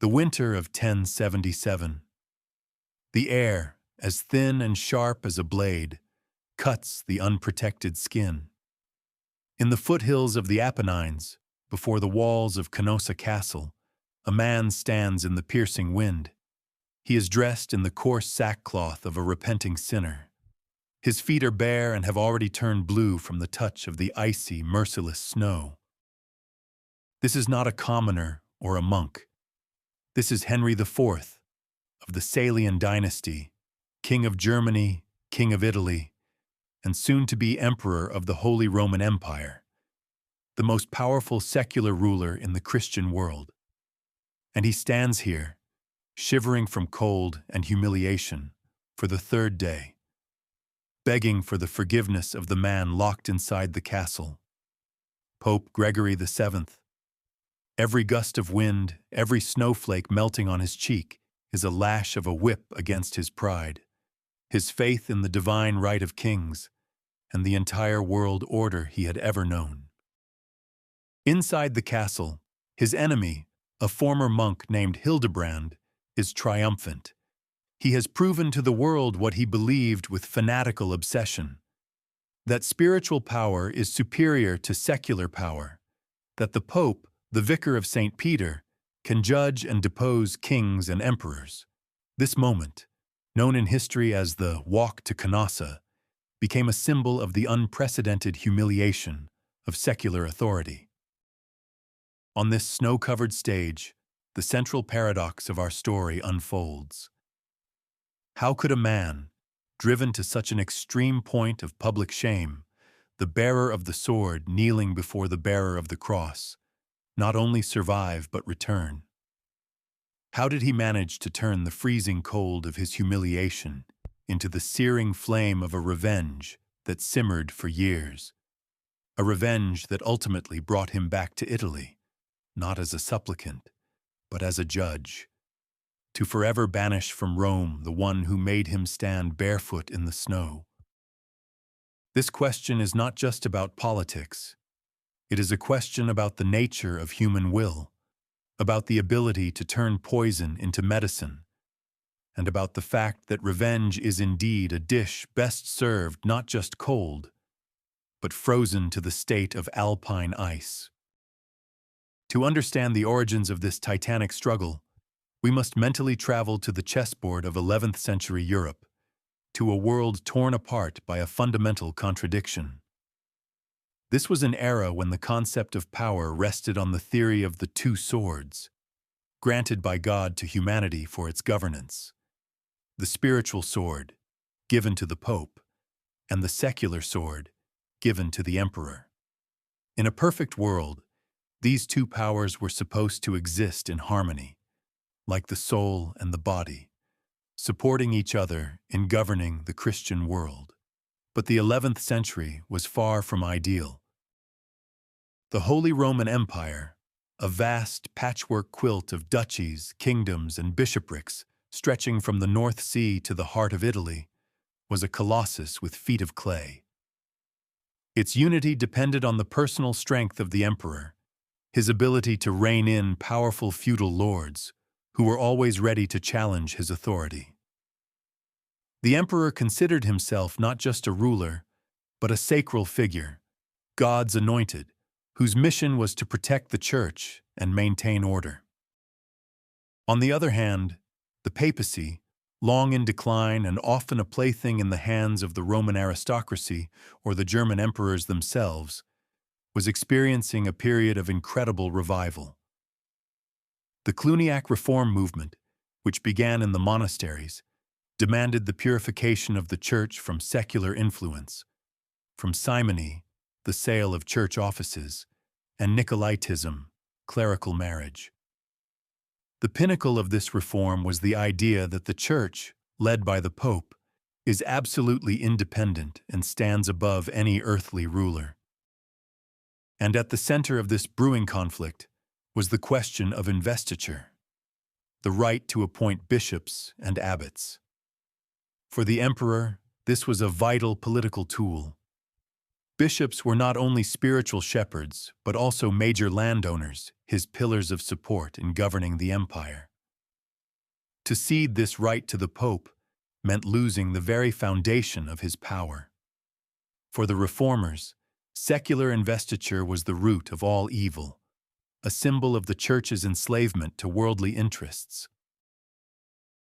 The winter of 1077. The air, as thin and sharp as a blade, cuts the unprotected skin. In the foothills of the Apennines, before the walls of Canossa Castle, a man stands in the piercing wind. He is dressed in the coarse sackcloth of a repenting sinner. His feet are bare and have already turned blue from the touch of the icy, merciless snow. This is not a commoner or a monk. This is Henry IV, of the Salian dynasty, King of Germany, King of Italy, and soon to be Emperor of the Holy Roman Empire, the most powerful secular ruler in the Christian world. And he stands here, shivering from cold and humiliation, for the third day, begging for the forgiveness of the man locked inside the castle, Pope Gregory VII. Every gust of wind, every snowflake melting on his cheek is a lash of a whip against his pride, his faith in the divine right of kings, and the entire world order he had ever known. Inside the castle, his enemy, a former monk named Hildebrand, is triumphant. He has proven to the world what he believed with fanatical obsession: that spiritual power is superior to secular power, that the Pope, the vicar of St. Peter, can judge and depose kings and emperors. This moment, known in history as the Walk to Canossa, became a symbol of the unprecedented humiliation of secular authority. On this snow-covered stage, the central paradox of our story unfolds. How could a man, driven to such an extreme point of public shame, the bearer of the sword kneeling before the bearer of the cross, not only survive but return? How did he manage to turn the freezing cold of his humiliation into the searing flame of a revenge that simmered for years? A revenge that ultimately brought him back to Italy, not as a supplicant, but as a judge, to forever banish from Rome the one who made him stand barefoot in the snow. This question is not just about politics. It is a question about the nature of human will, about the ability to turn poison into medicine, and about the fact that revenge is indeed a dish best served not just cold, but frozen to the state of alpine ice. To understand the origins of this titanic struggle, we must mentally travel to the chessboard of 11th century Europe, to a world torn apart by a fundamental contradiction. This was an era when the concept of power rested on the theory of the two swords, granted by God to humanity for its governance: the spiritual sword, given to the Pope, and the secular sword, given to the Emperor. In a perfect world, these two powers were supposed to exist in harmony, like the soul and the body, supporting each other in governing the Christian world. But the 11th century was far from ideal. The Holy Roman Empire, a vast patchwork quilt of duchies, kingdoms, and bishoprics stretching from the North Sea to the heart of Italy, was a colossus with feet of clay. Its unity depended on the personal strength of the emperor, his ability to rein in powerful feudal lords who were always ready to challenge his authority. The emperor considered himself not just a ruler, but a sacral figure, God's anointed, whose mission was to protect the church and maintain order. On the other hand, the papacy, long in decline and often a plaything in the hands of the Roman aristocracy or the German emperors themselves, was experiencing a period of incredible revival. The Cluniac reform movement, which began in the monasteries, demanded the purification of the church from secular influence, from simony, the sale of church offices, and Nicolaitism, clerical marriage. The pinnacle of this reform was the idea that the church, led by the Pope, is absolutely independent and stands above any earthly ruler. And at the center of this brewing conflict was the question of investiture, the right to appoint bishops and abbots. For the emperor, this was a vital political tool. Bishops were not only spiritual shepherds, but also major landowners, his pillars of support in governing the empire. To cede this right to the Pope meant losing the very foundation of his power. For the reformers, secular investiture was the root of all evil, a symbol of the Church's enslavement to worldly interests.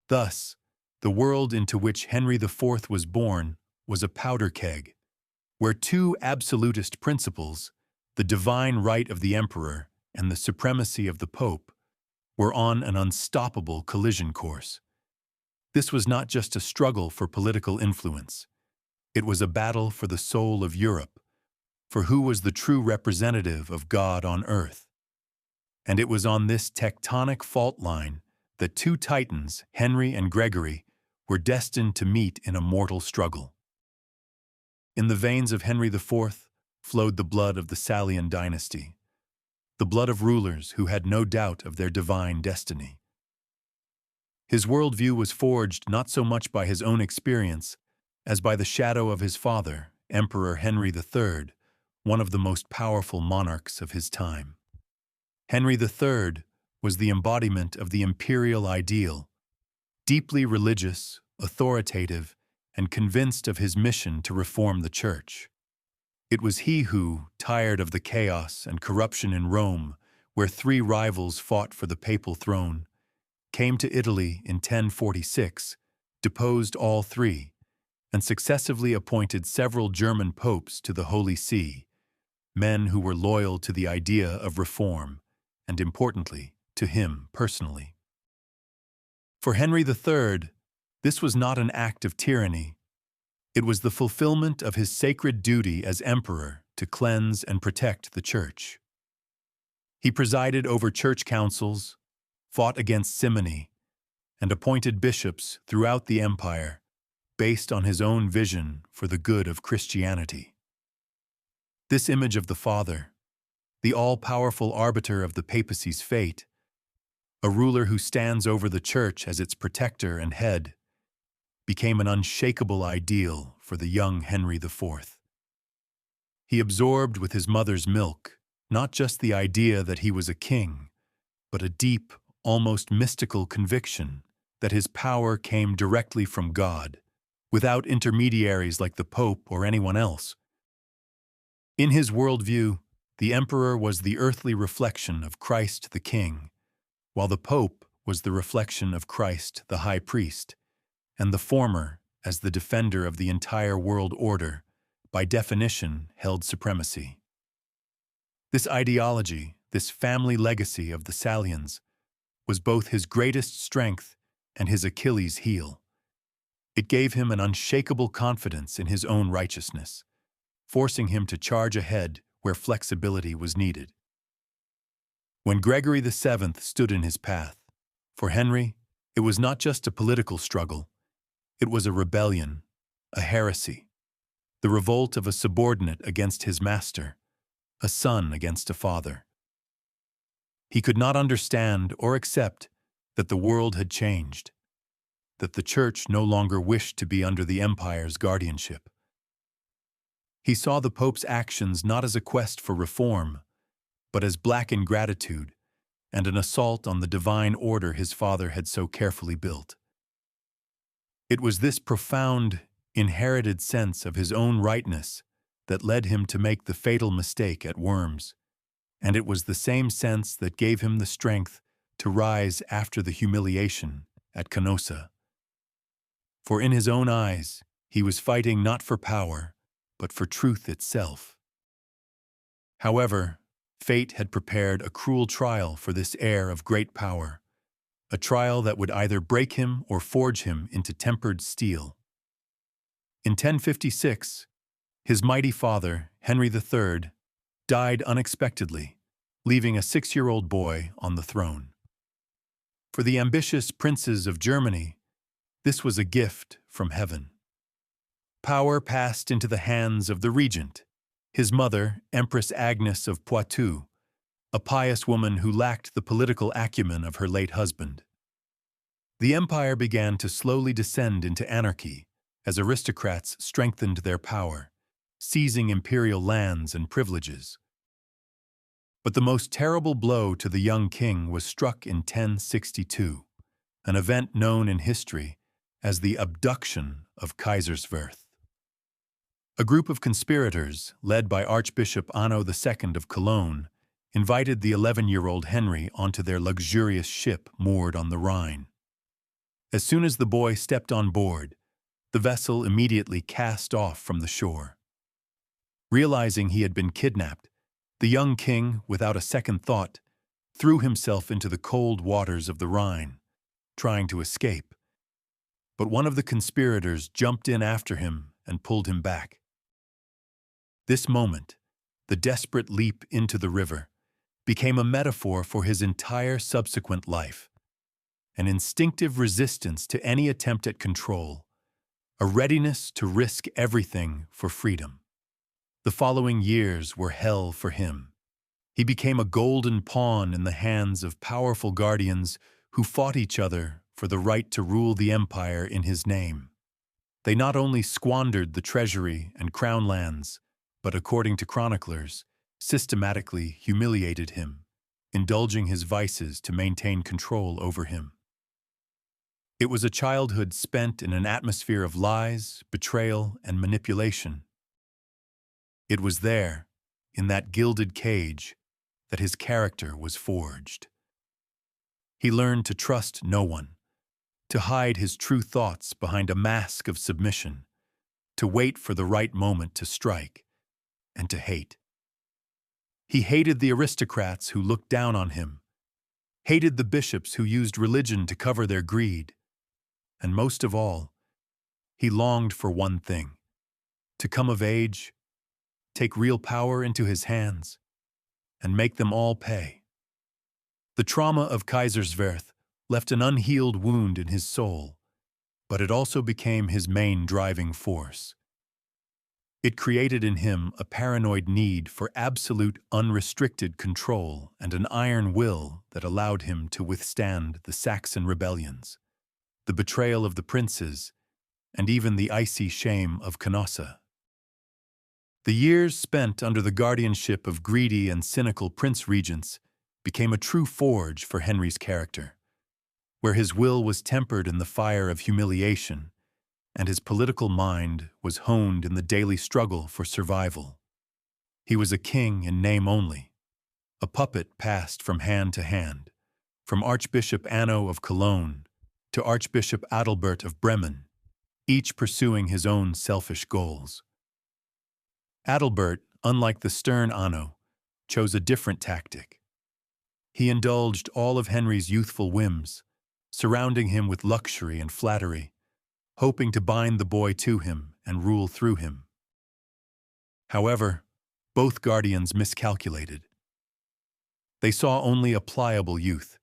Thus, the world into which Henry IV was born was a powder keg, where two absolutist principles, the divine right of the emperor and the supremacy of the Pope, were on an unstoppable collision course. This was not just a struggle for political influence. It was a battle for the soul of Europe, for who was the true representative of God on earth. And it was on this tectonic fault line that two titans, Henry and Gregory, were destined to meet in a mortal struggle. In the veins of Henry IV flowed the blood of the Salian dynasty, the blood of rulers who had no doubt of their divine destiny. His worldview was forged not so much by his own experience as by the shadow of his father, Emperor Henry III, one of the most powerful monarchs of his time. Henry III was the embodiment of the imperial ideal, deeply religious, authoritative, and convinced of his mission to reform the Church. It was he who, tired of the chaos and corruption in Rome, where three rivals fought for the papal throne, came to Italy in 1046, deposed all three, and successively appointed several German popes to the Holy See, men who were loyal to the idea of reform, and importantly, to him personally. For Henry III, this was not an act of tyranny. It was the fulfillment of his sacred duty as emperor to cleanse and protect the Church. He presided over church councils, fought against simony, and appointed bishops throughout the empire based on his own vision for the good of Christianity. This image of the Father, the all-powerful arbiter of the papacy's fate, a ruler who stands over the Church as its protector and head, became an unshakable ideal for the young Henry IV. He absorbed with his mother's milk not just the idea that he was a king, but a deep, almost mystical conviction that his power came directly from God, without intermediaries like the Pope or anyone else. In his worldview, the emperor was the earthly reflection of Christ the King, while the Pope was the reflection of Christ the High Priest, and the former, as the defender of the entire world order, by definition held supremacy. This ideology, this family legacy of the Salians, was both his greatest strength and his Achilles' heel. It gave him an unshakable confidence in his own righteousness, forcing him to charge ahead where flexibility was needed. When Gregory VII stood in his path, for Henry, it was not just a political struggle. It was a rebellion, a heresy, the revolt of a subordinate against his master, a son against a father. He could not understand or accept that the world had changed, that the Church no longer wished to be under the empire's guardianship. He saw the Pope's actions not as a quest for reform, but as black ingratitude and an assault on the divine order his father had so carefully built. It was this profound, inherited sense of his own rightness that led him to make the fatal mistake at Worms, and it was the same sense that gave him the strength to rise after the humiliation at Canossa. For in his own eyes, he was fighting not for power, but for truth itself. However, fate had prepared a cruel trial for this heir of great power, a trial that would either break him or forge him into tempered steel. In 1056, his mighty father, Henry III, died unexpectedly, leaving a 6-year-old boy on the throne. For the ambitious princes of Germany, this was a gift from heaven. Power passed into the hands of the regent, his mother, Empress Agnes of Poitou, a pious woman who lacked the political acumen of her late husband. The empire began to slowly descend into anarchy as aristocrats strengthened their power, seizing imperial lands and privileges. But the most terrible blow to the young king was struck in 1062, an event known in history as the abduction of Kaiserswerth. A group of conspirators, led by Archbishop Anno II of Cologne, invited the 11-year-old Henry onto their luxurious ship moored on the Rhine. As soon as the boy stepped on board, the vessel immediately cast off from the shore. Realizing he had been kidnapped, the young king, without a second thought, threw himself into the cold waters of the Rhine, trying to escape. But one of the conspirators jumped in after him and pulled him back. This moment, the desperate leap into the river, became a metaphor for his entire subsequent life, an instinctive resistance to any attempt at control, a readiness to risk everything for freedom. The following years were hell for him. He became a golden pawn in the hands of powerful guardians who fought each other for the right to rule the empire in his name. They not only squandered the treasury and crown lands, but according to chroniclers, systematically humiliated him, indulging his vices to maintain control over him. It was a childhood spent in an atmosphere of lies, betrayal, and manipulation. It was there, in that gilded cage, that his character was forged. He learned to trust no one, to hide his true thoughts behind a mask of submission, to wait for the right moment to strike, and to hate. He hated the aristocrats who looked down on him, hated the bishops who used religion to cover their greed, and most of all, he longed for one thing: to come of age, take real power into his hands, and make them all pay. The trauma of Kaiserswerth left an unhealed wound in his soul, but it also became his main driving force. It created in him a paranoid need for absolute unrestricted control and an iron will that allowed him to withstand the Saxon rebellions, the betrayal of the princes, and even the icy shame of Canossa. The years spent under the guardianship of greedy and cynical prince-regents became a true forge for Henry's character, where his will was tempered in the fire of humiliation, and his political mind was honed in the daily struggle for survival. He was a king in name only, a puppet passed from hand to hand, from Archbishop Anno of Cologne to Archbishop Adalbert of Bremen, each pursuing his own selfish goals. Adalbert, unlike the stern Anno, chose a different tactic. He indulged all of Henry's youthful whims, surrounding him with luxury and flattery, hoping to bind the boy to him and rule through him. However, both guardians miscalculated. They saw only a pliable youth,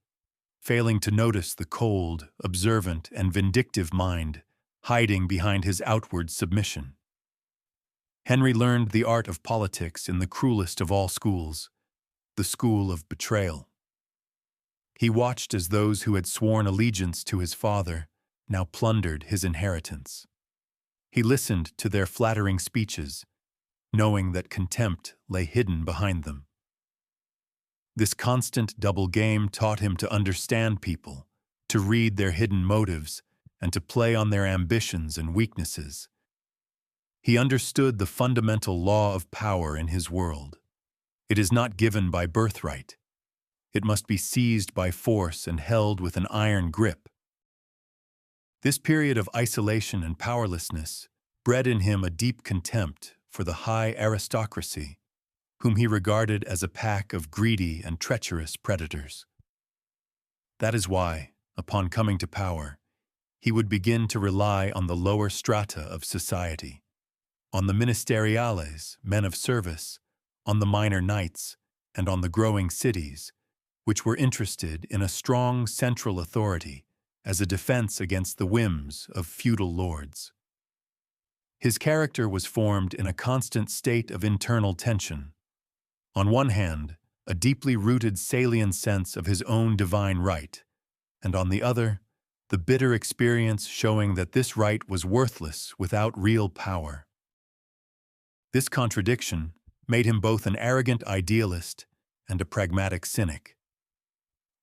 failing to notice the cold, observant, and vindictive mind hiding behind his outward submission. Henry learned the art of politics in the cruelest of all schools, the school of betrayal. He watched as those who had sworn allegiance to his father now plundered his inheritance. He listened to their flattering speeches, knowing that contempt lay hidden behind them. This constant double game taught him to understand people, to read their hidden motives, and to play on their ambitions and weaknesses. He understood the fundamental law of power in his world. It is not given by birthright. It must be seized by force and held with an iron grip. This period of isolation and powerlessness bred in him a deep contempt for the high aristocracy, whom he regarded as a pack of greedy and treacherous predators. That is why, upon coming to power, he would begin to rely on the lower strata of society, on the ministeriales, men of service, on the minor knights, and on the growing cities, which were interested in a strong central authority as a defense against the whims of feudal lords. His character was formed in a constant state of internal tension. On one hand, a deeply rooted salient sense of his own divine right, and on the other, the bitter experience showing that this right was worthless without real power. This contradiction made him both an arrogant idealist and a pragmatic cynic.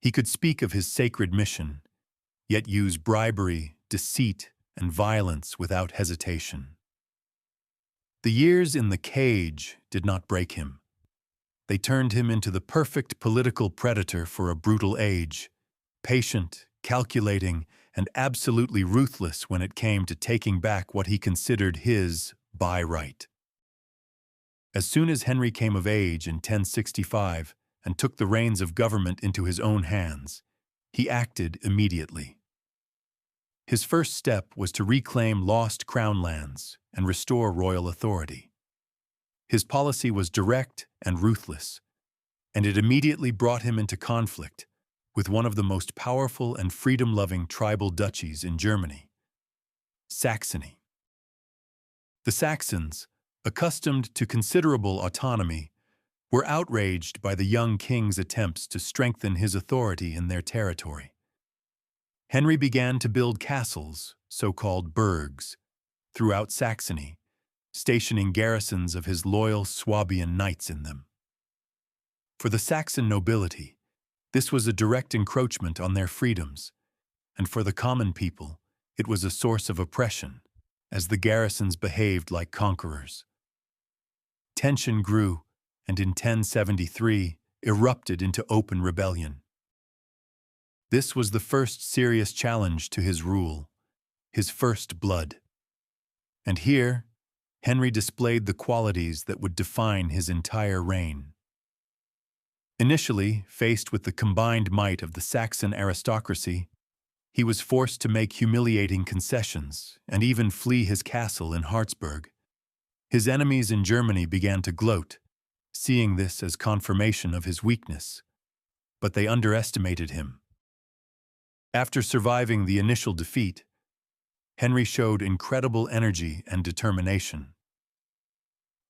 He could speak of his sacred mission, yet use bribery, deceit, and violence without hesitation. The years in the cage did not break him. They turned him into the perfect political predator for a brutal age, patient, calculating, and absolutely ruthless when it came to taking back what he considered his by right. As soon as Henry came of age in 1065 and took the reins of government into his own hands, he acted immediately. His first step was to reclaim lost crown lands and restore royal authority. His policy was direct and ruthless, and it immediately brought him into conflict with one of the most powerful and freedom-loving tribal duchies in Germany, Saxony. The Saxons, accustomed to considerable autonomy, were outraged by the young king's attempts to strengthen his authority in their territory. Henry began to build castles, so-called burgs, throughout Saxony, stationing garrisons of his loyal Swabian knights in them. For the Saxon nobility, this was a direct encroachment on their freedoms, and for the common people, it was a source of oppression, as the garrisons behaved like conquerors. Tension grew, and in 1073 erupted into open rebellion. This was the first serious challenge to his rule, his first blood. And here, Henry displayed the qualities that would define his entire reign. Initially, faced with the combined might of the Saxon aristocracy, he was forced to make humiliating concessions and even flee his castle in Harzburg. His enemies in Germany began to gloat, seeing this as confirmation of his weakness, but they underestimated him. After surviving the initial defeat, Henry showed incredible energy and determination.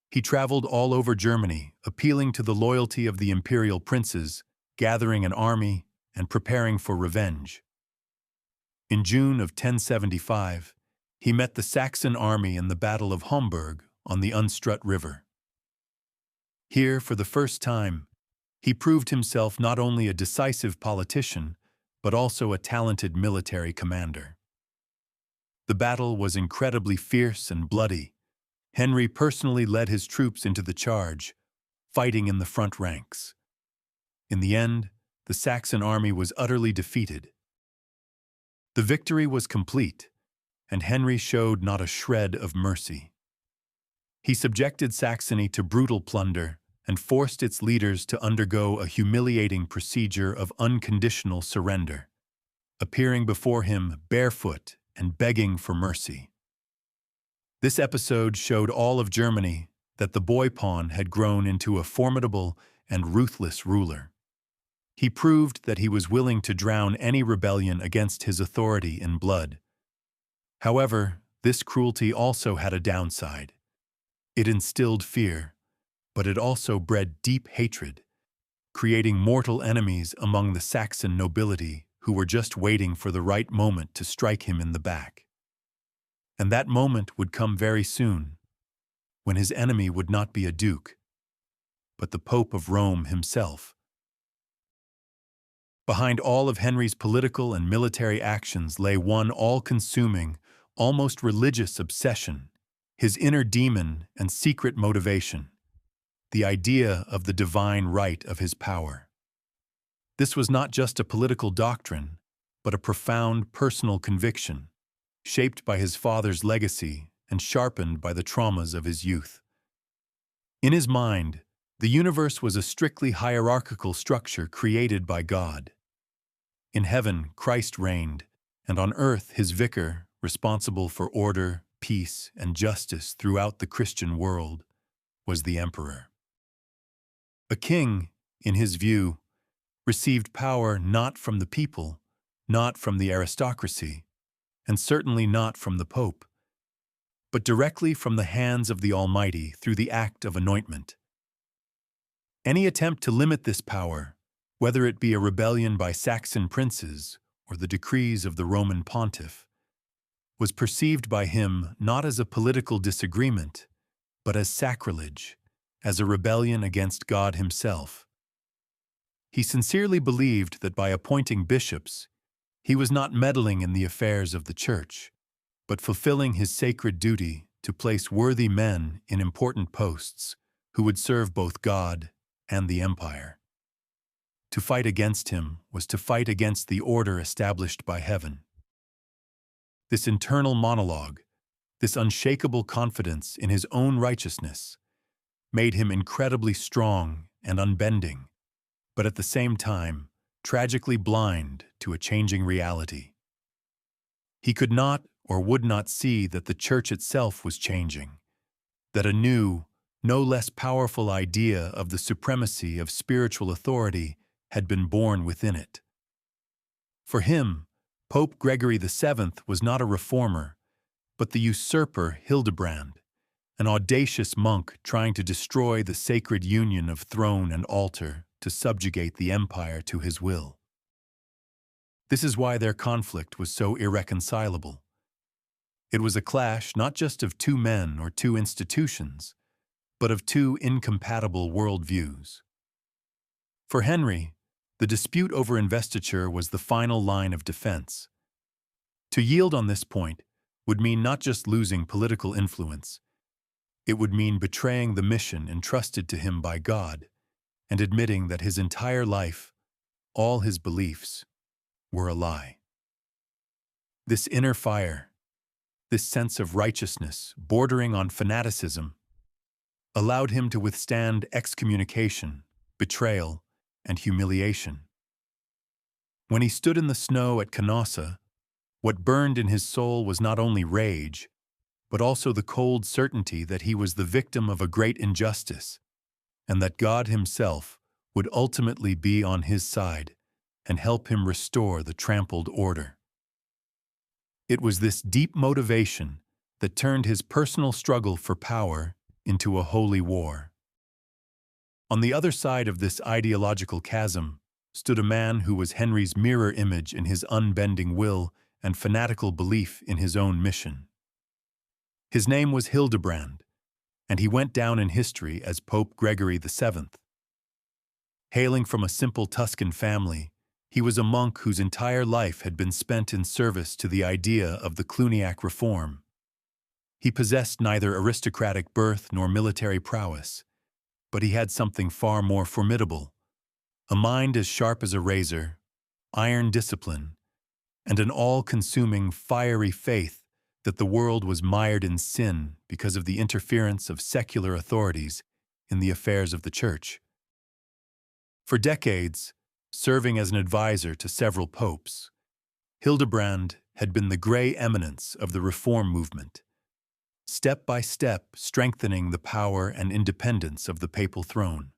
He traveled all over Germany, appealing to the loyalty of the imperial princes, gathering an army, and preparing for revenge. In June of 1075, he met the Saxon army in the Battle of Homburg on the Unstrut River. Here, for the first time, he proved himself not only a decisive politician, but also a talented military commander. The battle was incredibly fierce and bloody. Henry personally led his troops into the charge, fighting in the front ranks. In the end, the Saxon army was utterly defeated. The victory was complete, and Henry showed not a shred of mercy. He subjected Saxony to brutal plunder and forced its leaders to undergo a humiliating procedure of unconditional surrender, appearing before him barefoot and begging for mercy. This episode showed all of Germany that the boy pawn had grown into a formidable and ruthless ruler. He proved that he was willing to drown any rebellion against his authority in blood. However, this cruelty also had a downside. It instilled fear, but it also bred deep hatred, creating mortal enemies among the Saxon nobility who were just waiting for the right moment to strike him in the back. And that moment would come very soon, when his enemy would not be a duke, but the Pope of Rome himself. Behind all of Henry's political and military actions lay one all-consuming, almost religious obsession, his inner demon and secret motivation, the idea of the divine right of his power. This was not just a political doctrine, but a profound personal conviction, shaped by his father's legacy and sharpened by the traumas of his youth. In his mind, the universe was a strictly hierarchical structure created by God. In heaven, Christ reigned, and on earth, his vicar, responsible for order, peace, and justice throughout the Christian world, was the emperor. A king, in his view, received power not from the people, not from the aristocracy, and certainly not from the Pope, but directly from the hands of the Almighty through the act of anointment. Any attempt to limit this power, whether it be a rebellion by Saxon princes or the decrees of the Roman pontiff, was perceived by him not as a political disagreement, but as sacrilege, as a rebellion against God himself. He sincerely believed that by appointing bishops, He was not meddling in the affairs of the Church, but fulfilling his sacred duty to place worthy men in important posts who would serve both God and the empire. To fight against him was to fight against the order established by heaven. This internal monologue, this unshakable confidence in his own righteousness, made him incredibly strong and unbending, but at the same time, tragically blind to a changing reality. He could not or would not see that the Church itself was changing, that a new, no less powerful idea of the supremacy of spiritual authority had been born within it. For him, Pope Gregory VII was not a reformer, but the usurper Hildebrand, an audacious monk trying to destroy the sacred union of throne and altar to subjugate the empire to his will. This is why their conflict was so irreconcilable. It was a clash not just of two men or two institutions, but of two incompatible worldviews. For Henry, the dispute over investiture was the final line of defense. To yield on this point would mean not just losing political influence, it would mean betraying the mission entrusted to him by God and admitting that his entire life, all his beliefs, were a lie. This inner fire, this sense of righteousness bordering on fanaticism, allowed him to withstand excommunication, betrayal, and humiliation. When he stood in the snow at Canossa, what burned in his soul was not only rage, but also the cold certainty that he was the victim of a great injustice, and that God himself would ultimately be on his side and help him restore the trampled order. It was this deep motivation that turned his personal struggle for power into a holy war. On the other side of this ideological chasm stood a man who was Henry's mirror image in his unbending will and fanatical belief in his own mission. His name was Hildebrand, and he went down in history as Pope Gregory VII. Hailing from a simple Tuscan family, he was a monk whose entire life had been spent in service to the idea of the Cluniac reform. He possessed neither aristocratic birth nor military prowess, but he had something far more formidable, a mind as sharp as a razor, iron discipline, and an all-consuming, fiery faith that the world was mired in sin because of the interference of secular authorities in the affairs of the Church. For decades, serving as an advisor to several popes, Hildebrand had been the gray eminence of the reform movement, step by step strengthening the power and independence of the papal throne.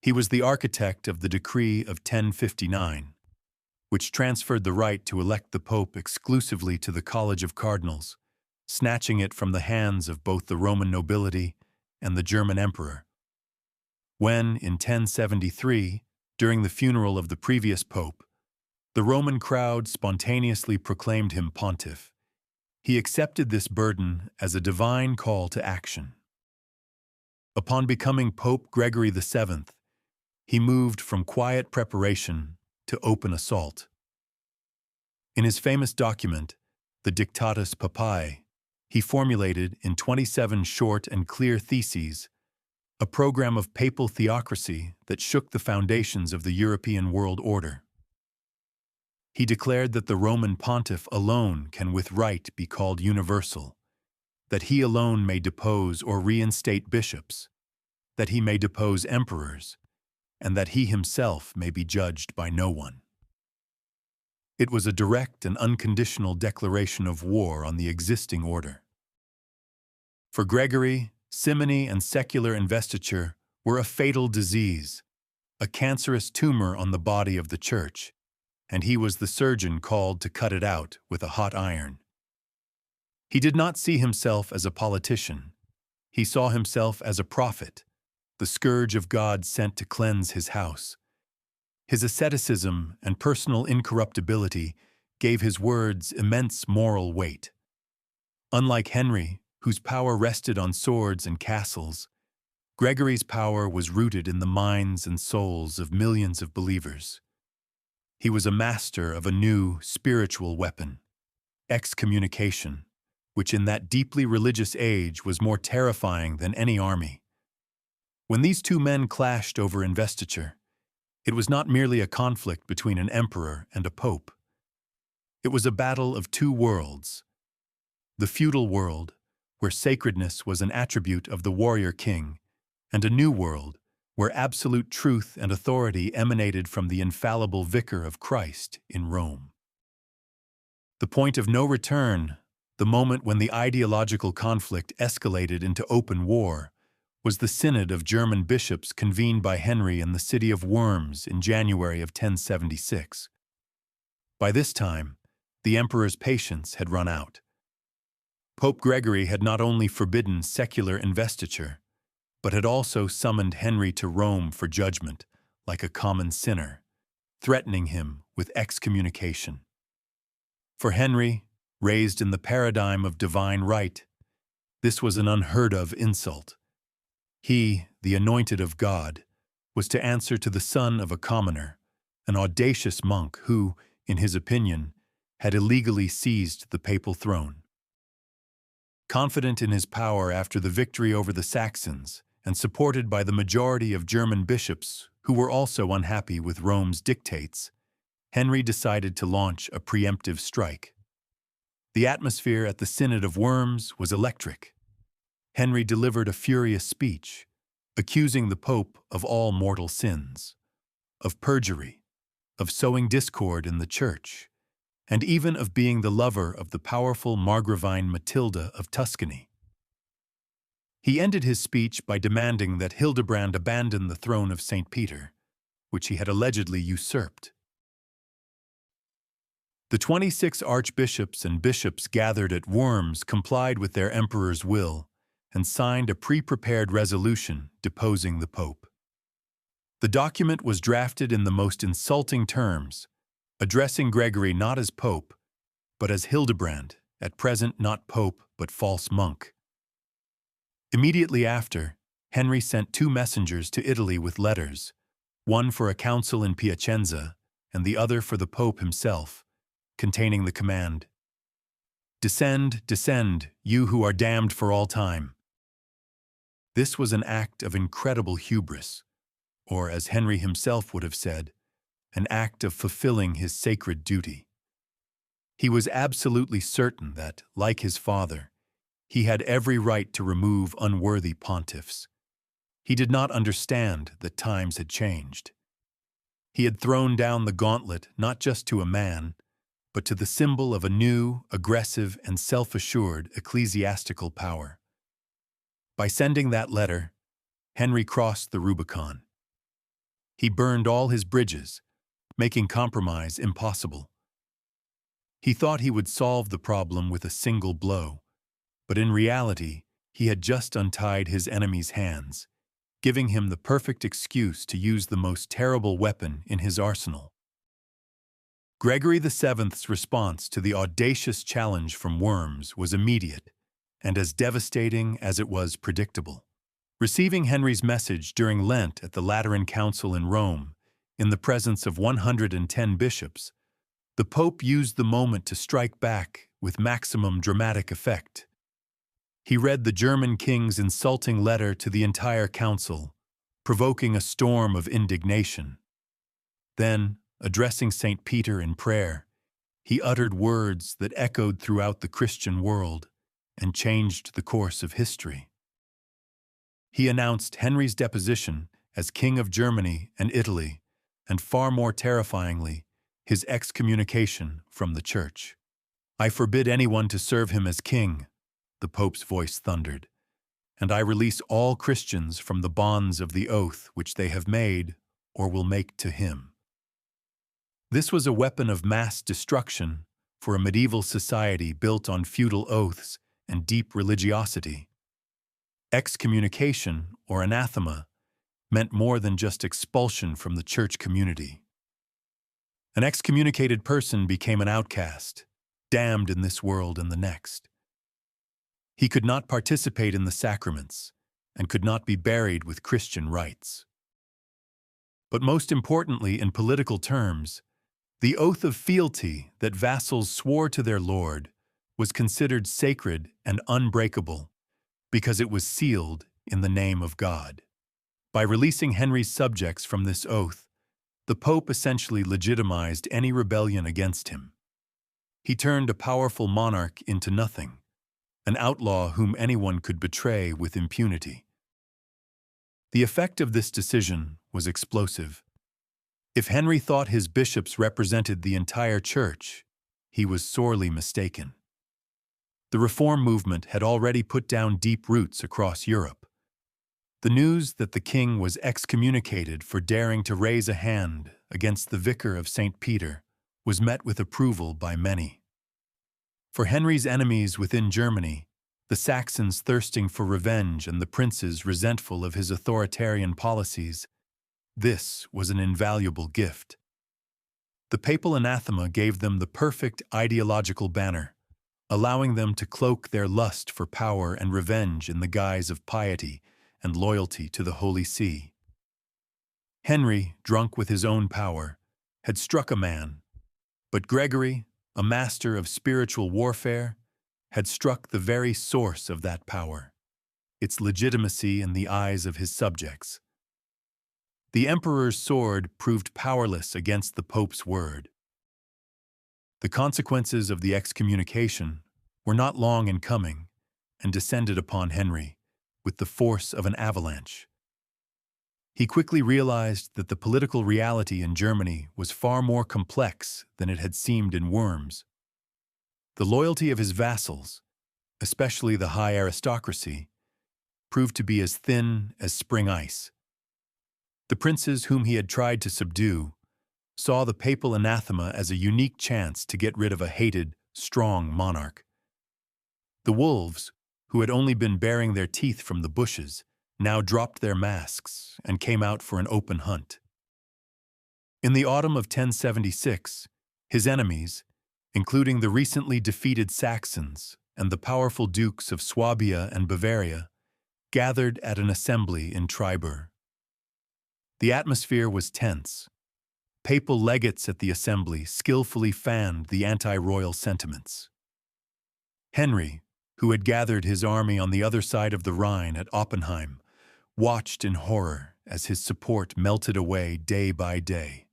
He was the architect of the decree of 1059, which transferred the right to elect the Pope exclusively to the College of Cardinals, snatching it from the hands of both the Roman nobility and the German emperor. When, in 1073, during the funeral of the previous pope, the Roman crowd spontaneously proclaimed him pontiff, he accepted this burden as a divine call to action. Upon becoming Pope Gregory VII, he moved from quiet preparation to open assault. In his famous document, the Dictatus Papae, he formulated in 27 short and clear theses a program of papal theocracy that shook the foundations of the European world order. He declared that the Roman pontiff alone can with right be called universal, that he alone may depose or reinstate bishops, that he may depose emperors, and that he himself may be judged by no one. It was a direct and unconditional declaration of war on the existing order. For Gregory, simony and secular investiture were a fatal disease, a cancerous tumor on the body of the Church, and he was the surgeon called to cut it out with a hot iron. He did not see himself as a politician. He saw himself as a prophet, the scourge of God sent to cleanse his house. His asceticism and personal incorruptibility gave his words immense moral weight. Unlike Henry, whose power rested on swords and castles, Gregory's power was rooted in the minds and souls of millions of believers. He was a master of a new spiritual weapon, excommunication, which in that deeply religious age was more terrifying than any army. When these two men clashed over investiture, it was not merely a conflict between an emperor and a pope. It was a battle of two worlds: the feudal world, where sacredness was an attribute of the warrior king, and a new world, where absolute truth and authority emanated from the infallible vicar of Christ in Rome. The point of no return, the moment when the ideological conflict escalated into open war, was the synod of German bishops convened by Henry in the city of Worms in January of 1076. By this time, the emperor's patience had run out. Pope Gregory had not only forbidden secular investiture, but had also summoned Henry to Rome for judgment, like a common sinner, threatening him with excommunication. For Henry, raised in the paradigm of divine right, this was an unheard-of insult. He, the anointed of God, was to answer to the son of a commoner, an audacious monk who, in his opinion, had illegally seized the papal throne. Confident in his power after the victory over the Saxons, and supported by the majority of German bishops who were also unhappy with Rome's dictates, Henry decided to launch a preemptive strike. The atmosphere at the Synod of Worms was electric. Henry delivered a furious speech, accusing the Pope of all mortal sins, of perjury, of sowing discord in the Church, and even of being the lover of the powerful Margravine Matilda of Tuscany. He ended his speech by demanding that Hildebrand abandon the throne of St. Peter, which he had allegedly usurped. The 26 archbishops and bishops gathered at Worms complied with their emperor's will and signed a pre-prepared resolution deposing the Pope. The document was drafted in the most insulting terms, addressing Gregory not as Pope, but as Hildebrand, at present not Pope but false monk. Immediately after, Henry sent 2 messengers to Italy with letters, one for a council in Piacenza and the other for the Pope himself, containing the command, "Descend, descend, you who are damned for all time." This was an act of incredible hubris, or as Henry himself would have said, an act of fulfilling his sacred duty. He was absolutely certain that, like his father, he had every right to remove unworthy pontiffs. He did not understand that times had changed. He had thrown down the gauntlet not just to a man, but to the symbol of a new, aggressive, and self-assured ecclesiastical power. By sending that letter, Henry crossed the Rubicon. He burned all his bridges, making compromise impossible. He thought he would solve the problem with a single blow, but in reality, he had just untied his enemy's hands, giving him the perfect excuse to use the most terrible weapon in his arsenal. Gregory VII's response to the audacious challenge from Worms was immediate and as devastating as it was predictable. Receiving Henry's message during Lent at the Lateran Council in Rome, in the presence of 110 bishops, the Pope used the moment to strike back with maximum dramatic effect. He read the German king's insulting letter to the entire council, provoking a storm of indignation. Then, addressing St. Peter in prayer, he uttered words that echoed throughout the Christian world and changed the course of history. He announced Henry's deposition as King of Germany and Italy, and far more terrifyingly, his excommunication from the Church. "I forbid anyone to serve him as king," the Pope's voice thundered, "and I release all Christians from the bonds of the oath which they have made or will make to him." This was a weapon of mass destruction for a medieval society built on feudal oaths and deep religiosity. Excommunication, or anathema, meant more than just expulsion from the church community. An excommunicated person became an outcast, damned in this world and the next. He could not participate in the sacraments and could not be buried with Christian rites. But most importantly, in political terms, The oath of fealty that vassals swore to their lord was considered sacred and unbreakable because it was sealed in the name of God. By releasing Henry's subjects from this oath, the Pope essentially legitimized any rebellion against him. He turned a powerful monarch into nothing, an outlaw whom anyone could betray with impunity. The effect of this decision was explosive. If Henry thought his bishops represented the entire church, he was sorely mistaken. The reform movement had already put down deep roots across Europe. The news that the king was excommunicated for daring to raise a hand against the vicar of St. Peter was met with approval by many. For Henry's enemies within Germany, the Saxons thirsting for revenge and the princes resentful of his authoritarian policies, this was an invaluable gift. The papal anathema gave them the perfect ideological banner, allowing them to cloak their lust for power and revenge in the guise of piety and loyalty to the Holy See. Henry, drunk with his own power, had struck a man, but Gregory, a master of spiritual warfare, had struck the very source of that power, its legitimacy in the eyes of his subjects. The emperor's sword proved powerless against the Pope's word. The consequences of the excommunication were not long in coming and descended upon Henry with the force of an avalanche. He quickly realized that the political reality in Germany was far more complex than it had seemed in Worms. The loyalty of his vassals, especially the high aristocracy, proved to be as thin as spring ice. The princes whom he had tried to subdue saw the papal anathema as a unique chance to get rid of a hated, strong monarch. The wolves, who had only been baring their teeth from the bushes, now dropped their masks and came out for an open hunt. In the autumn of 1076, his enemies, including the recently defeated Saxons and the powerful dukes of Swabia and Bavaria, gathered at an assembly in Triber. The atmosphere was tense. Papal legates at the assembly skillfully fanned the anti-royal sentiments. Henry, who had gathered his army on the other side of the Rhine at Oppenheim, watched in horror as his support melted away day by day.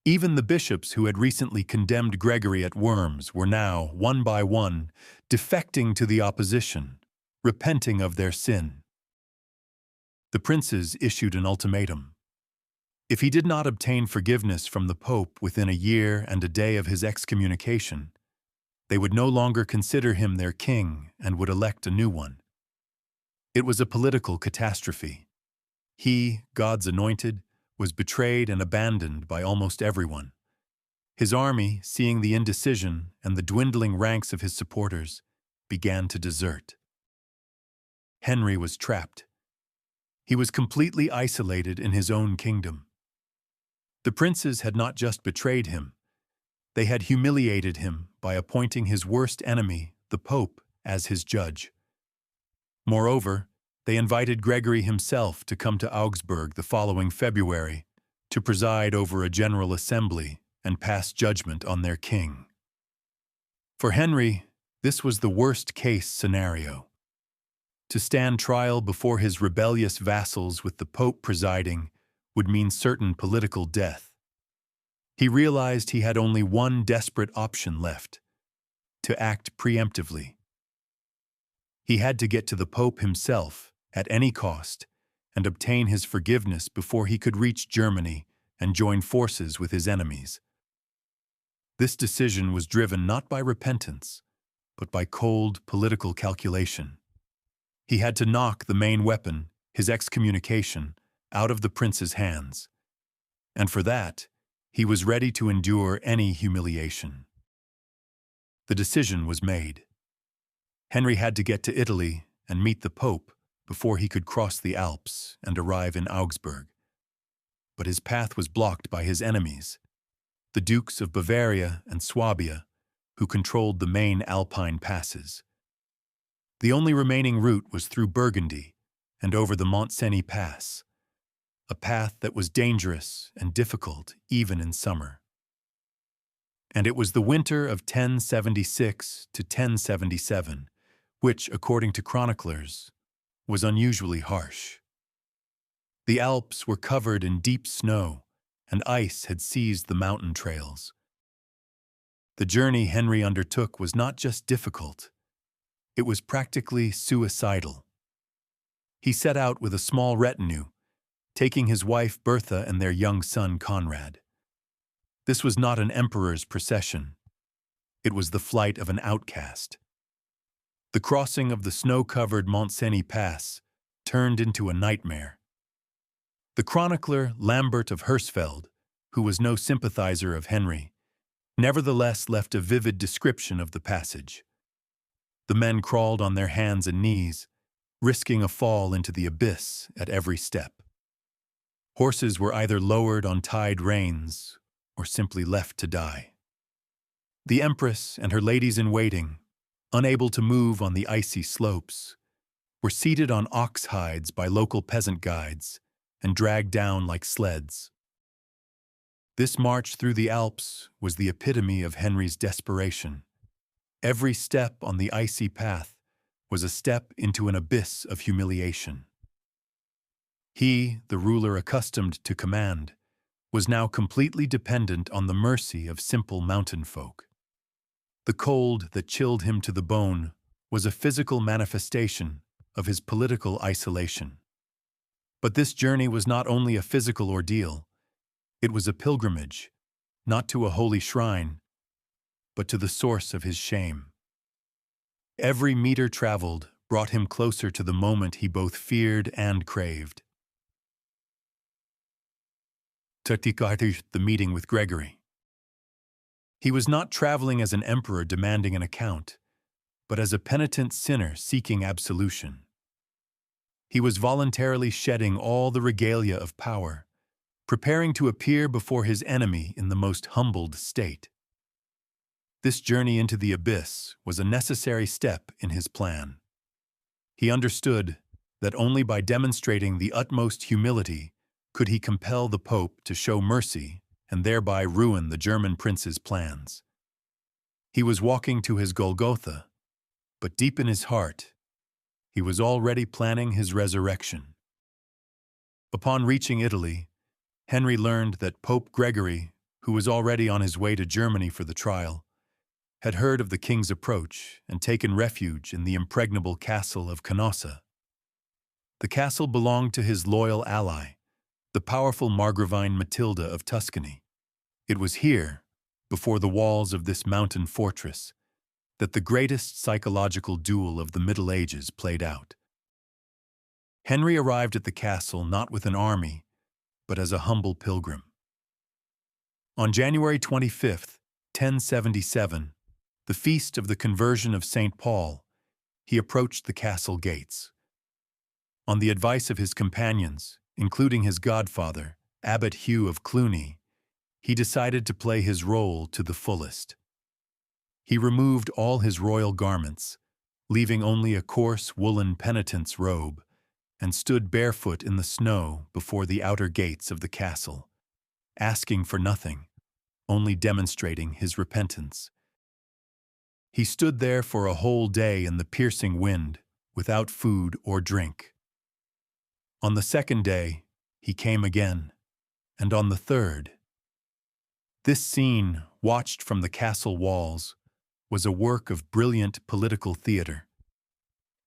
Even the bishops who had recently condemned Gregory at Worms were now, one by one, defecting to the opposition, repenting of their sin. The princes issued an ultimatum. If he did not obtain forgiveness from the Pope within a year and a day of his excommunication, they would no longer consider him their king and would elect a new one. It was a political catastrophe. He, God's anointed, was betrayed and abandoned by almost everyone. His army, seeing the indecision and the dwindling ranks of his supporters, began to desert. Henry was trapped. He was completely isolated in his own kingdom. The princes had not just betrayed him, they had humiliated him by appointing his worst enemy, the Pope, as his judge. Moreover, they invited Gregory himself to come to Augsburg the following February to preside over a general assembly and pass judgment on their king. For Henry, this was the worst-case scenario. To stand trial before his rebellious vassals with the Pope presiding would mean certain political death. He realized he had only one desperate option left: to act preemptively. He had to get to the Pope himself at any cost and obtain his forgiveness before he could reach Germany and join forces with his enemies. This decision was driven not by repentance, but by cold political calculation. He had to knock the main weapon, his excommunication, out of the prince's hands. And for that, he was ready to endure any humiliation. The decision was made. Henry had to get to Italy and meet the Pope before he could cross the Alps and arrive in Augsburg. But his path was blocked by his enemies, the dukes of Bavaria and Swabia, who controlled the main Alpine passes. The only remaining route was through Burgundy and over the Mont Cenis Pass, a path that was dangerous and difficult even in summer. And it was the winter of 1076 to 1077, which, according to chroniclers, was unusually harsh. The Alps were covered in deep snow, and ice had seized the mountain trails. The journey Henry undertook was not just difficult, it was practically suicidal. He set out with a small retinue, taking his wife Bertha and their young son Conrad. This was not an emperor's procession. It was the flight of an outcast. The crossing of the snow-covered Mont Cenis Pass turned into a nightmare. The chronicler Lambert of Hersfeld, who was no sympathizer of Henry, nevertheless left a vivid description of the passage. The men crawled on their hands and knees, risking a fall into the abyss at every step. Horses were either lowered on tied reins or simply left to die. The Empress and her ladies-in-waiting, unable to move on the icy slopes, were seated on ox hides by local peasant guides and dragged down like sleds. This march through the Alps was the epitome of Henry's desperation. Every step on the icy path was a step into an abyss of humiliation. He, the ruler accustomed to command, was now completely dependent on the mercy of simple mountain folk. The cold that chilled him to the bone was a physical manifestation of his political isolation. But this journey was not only a physical ordeal, it was a pilgrimage, not to a holy shrine, but to the source of his shame. Every meter traveled brought him closer to the moment he both feared and craved. The meeting with Gregory. He was not traveling as an emperor demanding an account, but as a penitent sinner seeking absolution. He was voluntarily shedding all the regalia of power, preparing to appear before his enemy in the most humbled state. This journey into the abyss was a necessary step in his plan. He understood that only by demonstrating the utmost humility could he compel the Pope to show mercy and thereby ruin the German prince's plans. He was walking to his Golgotha, but deep in his heart, he was already planning his resurrection. Upon reaching Italy, Henry learned that Pope Gregory, who was already on his way to Germany for the trial, had heard of the king's approach and taken refuge in the impregnable castle of Canossa. The castle belonged to his loyal ally, the powerful Margravine Matilda of Tuscany. It was here, before the walls of this mountain fortress, that the greatest psychological duel of the Middle Ages played out. Henry arrived at the castle not with an army, but as a humble pilgrim. On January 25, 1077, the feast of the conversion of St. Paul, he approached the castle gates. On the advice of his companions, including his godfather, Abbot Hugh of Cluny, he decided to play his role to the fullest. He removed all his royal garments, leaving only a coarse woolen penitent's robe, and stood barefoot in the snow before the outer gates of the castle, asking for nothing, only demonstrating his repentance. He stood there for a whole day in the piercing wind, without food or drink. On the second day, he came again, and on the third. This scene, watched from the castle walls, was a work of brilliant political theater.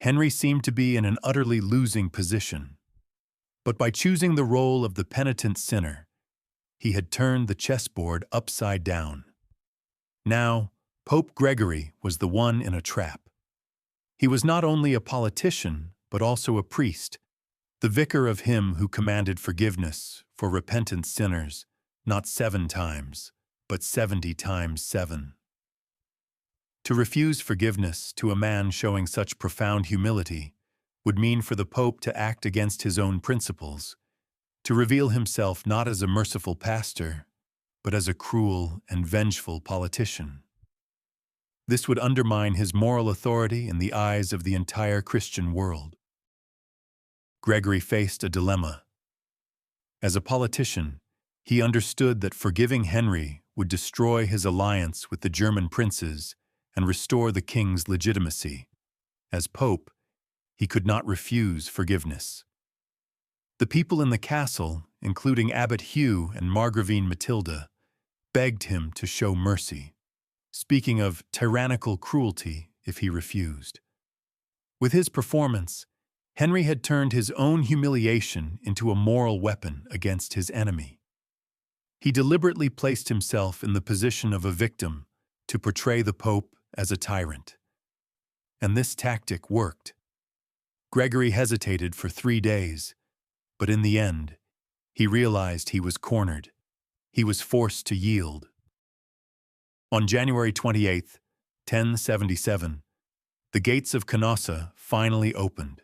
Henry seemed to be in an utterly losing position, but by choosing the role of the penitent sinner, he had turned the chessboard upside down. Now, Pope Gregory was the one in a trap. He was not only a politician, but also a priest, the vicar of him who commanded forgiveness for repentant sinners, not 7 times, but 70 times 7. To refuse forgiveness to a man showing such profound humility would mean for the Pope to act against his own principles, to reveal himself not as a merciful pastor, but as a cruel and vengeful politician. This would undermine his moral authority in the eyes of the entire Christian world. Gregory faced a dilemma. As a politician, he understood that forgiving Henry would destroy his alliance with the German princes and restore the king's legitimacy. As pope, he could not refuse forgiveness. The people in the castle, including Abbot Hugh and Margravine Matilda, begged him to show mercy, speaking of tyrannical cruelty if he refused. With his performance, Henry had turned his own humiliation into a moral weapon against his enemy. He deliberately placed himself in the position of a victim to portray the Pope as a tyrant. And this tactic worked. Gregory hesitated for 3 days, but in the end, he realized he was cornered. He was forced to yield. On January 28, 1077, the gates of Canossa finally opened.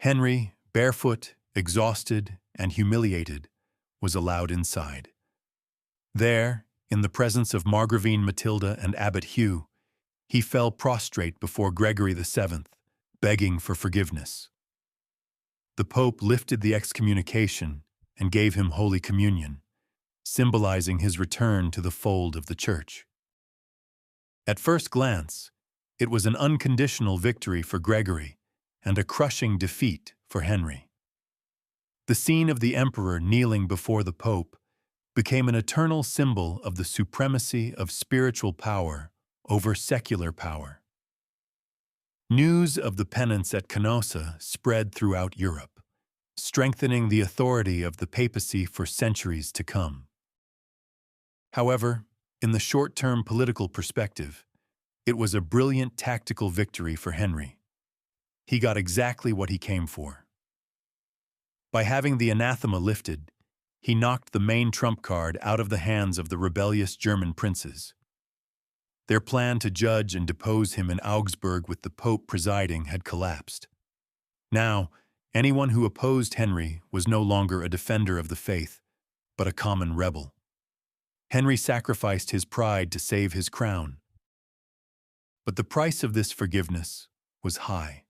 Henry, barefoot, exhausted, and humiliated, was allowed inside. There, in the presence of Margravine Matilda and Abbot Hugh, he fell prostrate before Gregory VII, begging for forgiveness. The Pope lifted the excommunication and gave him Holy Communion, symbolizing his return to the fold of the Church. At first glance, it was an unconditional victory for Gregory and a crushing defeat for Henry. The scene of the emperor kneeling before the Pope became an eternal symbol of the supremacy of spiritual power over secular power. News of the penance at Canossa spread throughout Europe, strengthening the authority of the papacy for centuries to come. However, in the short-term political perspective, it was a brilliant tactical victory for Henry. He got exactly what he came for. By having the anathema lifted, he knocked the main trump card out of the hands of the rebellious German princes. Their plan to judge and depose him in Augsburg with the Pope presiding had collapsed. Now, anyone who opposed Henry was no longer a defender of the faith, but a common rebel. Henry sacrificed his pride to save his crown. But the price of this forgiveness was high.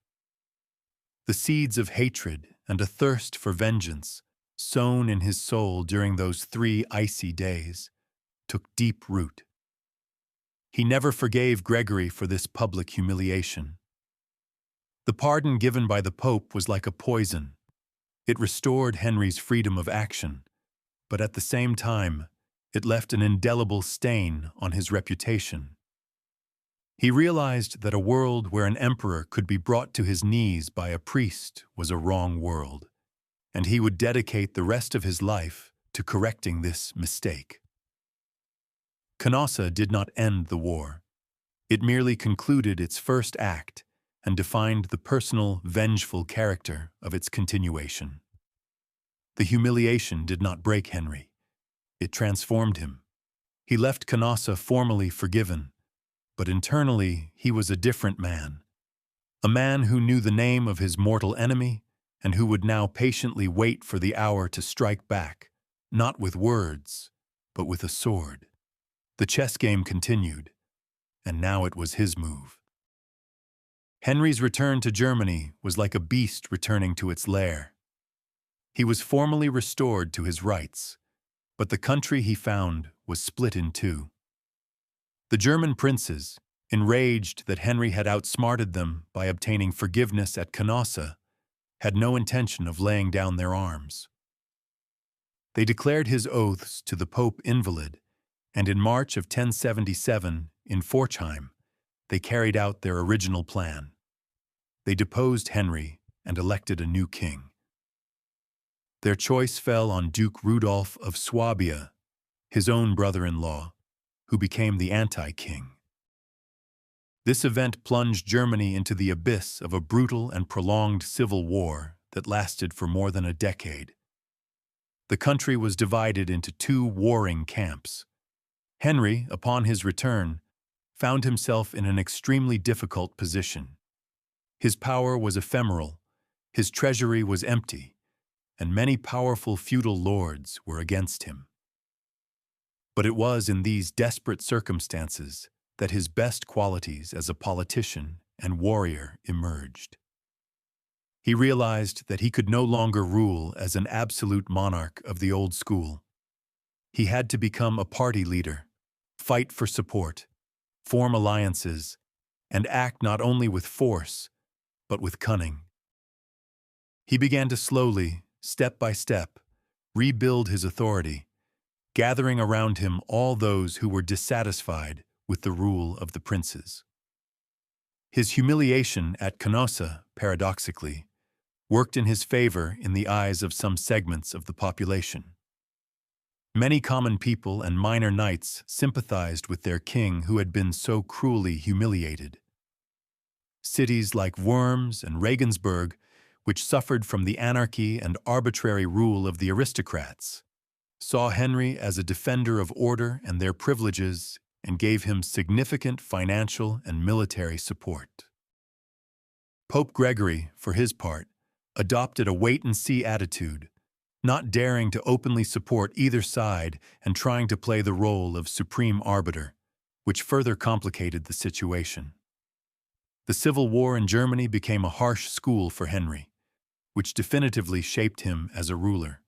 The seeds of hatred and a thirst for vengeance, sown in his soul during those 3 icy days, took deep root. He never forgave Gregory for this public humiliation. The pardon given by the Pope was like a poison. It restored Henry's freedom of action, but at the same time, it left an indelible stain on his reputation. He realized that a world where an emperor could be brought to his knees by a priest was a wrong world, and he would dedicate the rest of his life to correcting this mistake. Canossa did not end the war. It merely concluded its first act and defined the personal, vengeful character of its continuation. The humiliation did not break Henry. It transformed him. He left Canossa formally forgiven, but internally he was a different man. A man who knew the name of his mortal enemy and who would now patiently wait for the hour to strike back, not with words, but with a sword. The chess game continued, and now it was his move. Henry's return to Germany was like a beast returning to its lair. He was formally restored to his rights, but the country he found was split in 2. The German princes, enraged that Henry had outsmarted them by obtaining forgiveness at Canossa, had no intention of laying down their arms. They declared his oaths to the Pope invalid, and in March of 1077, in Forchheim, they carried out their original plan. They deposed Henry and elected a new king. Their choice fell on Duke Rudolph of Swabia, his own brother-in-law, who became the anti-king. This event plunged Germany into the abyss of a brutal and prolonged civil war that lasted for more than a decade. The country was divided into 2 warring camps. Henry, upon his return, found himself in an extremely difficult position. His power was ephemeral, his treasury was empty, and many powerful feudal lords were against him. But it was in these desperate circumstances that his best qualities as a politician and warrior emerged. He realized that he could no longer rule as an absolute monarch of the old school. He had to become a party leader, fight for support, form alliances, and act not only with force, but with cunning. He began to slowly, step by step, rebuild his authority, gathering around him all those who were dissatisfied with the rule of the princes. His humiliation at Canossa, paradoxically, worked in his favor in the eyes of some segments of the population. Many common people and minor knights sympathized with their king who had been so cruelly humiliated. Cities like Worms and Regensburg, which suffered from the anarchy and arbitrary rule of the aristocrats, saw Henry as a defender of order and their privileges and gave him significant financial and military support. Pope Gregory, for his part, adopted a wait-and-see attitude, not daring to openly support either side and trying to play the role of supreme arbiter, which further complicated the situation. The civil war in Germany became a harsh school for Henry, which definitively shaped him as a ruler.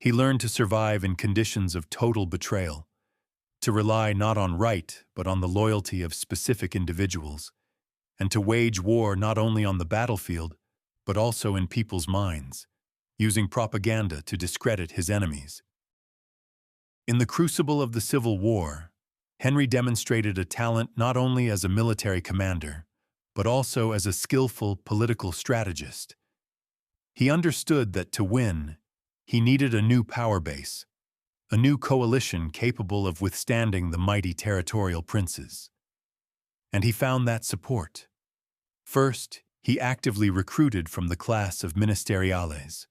He learned to survive in conditions of total betrayal, to rely not on right but on the loyalty of specific individuals, and to wage war not only on the battlefield but also in people's minds, using propaganda to discredit his enemies. In the crucible of the Civil War, Henry demonstrated a talent not only as a military commander, but also as a skillful political strategist. He understood that to win, he needed a new power base, a new coalition capable of withstanding the mighty territorial princes. And he found that support. First, he actively recruited from the class of ministeriales,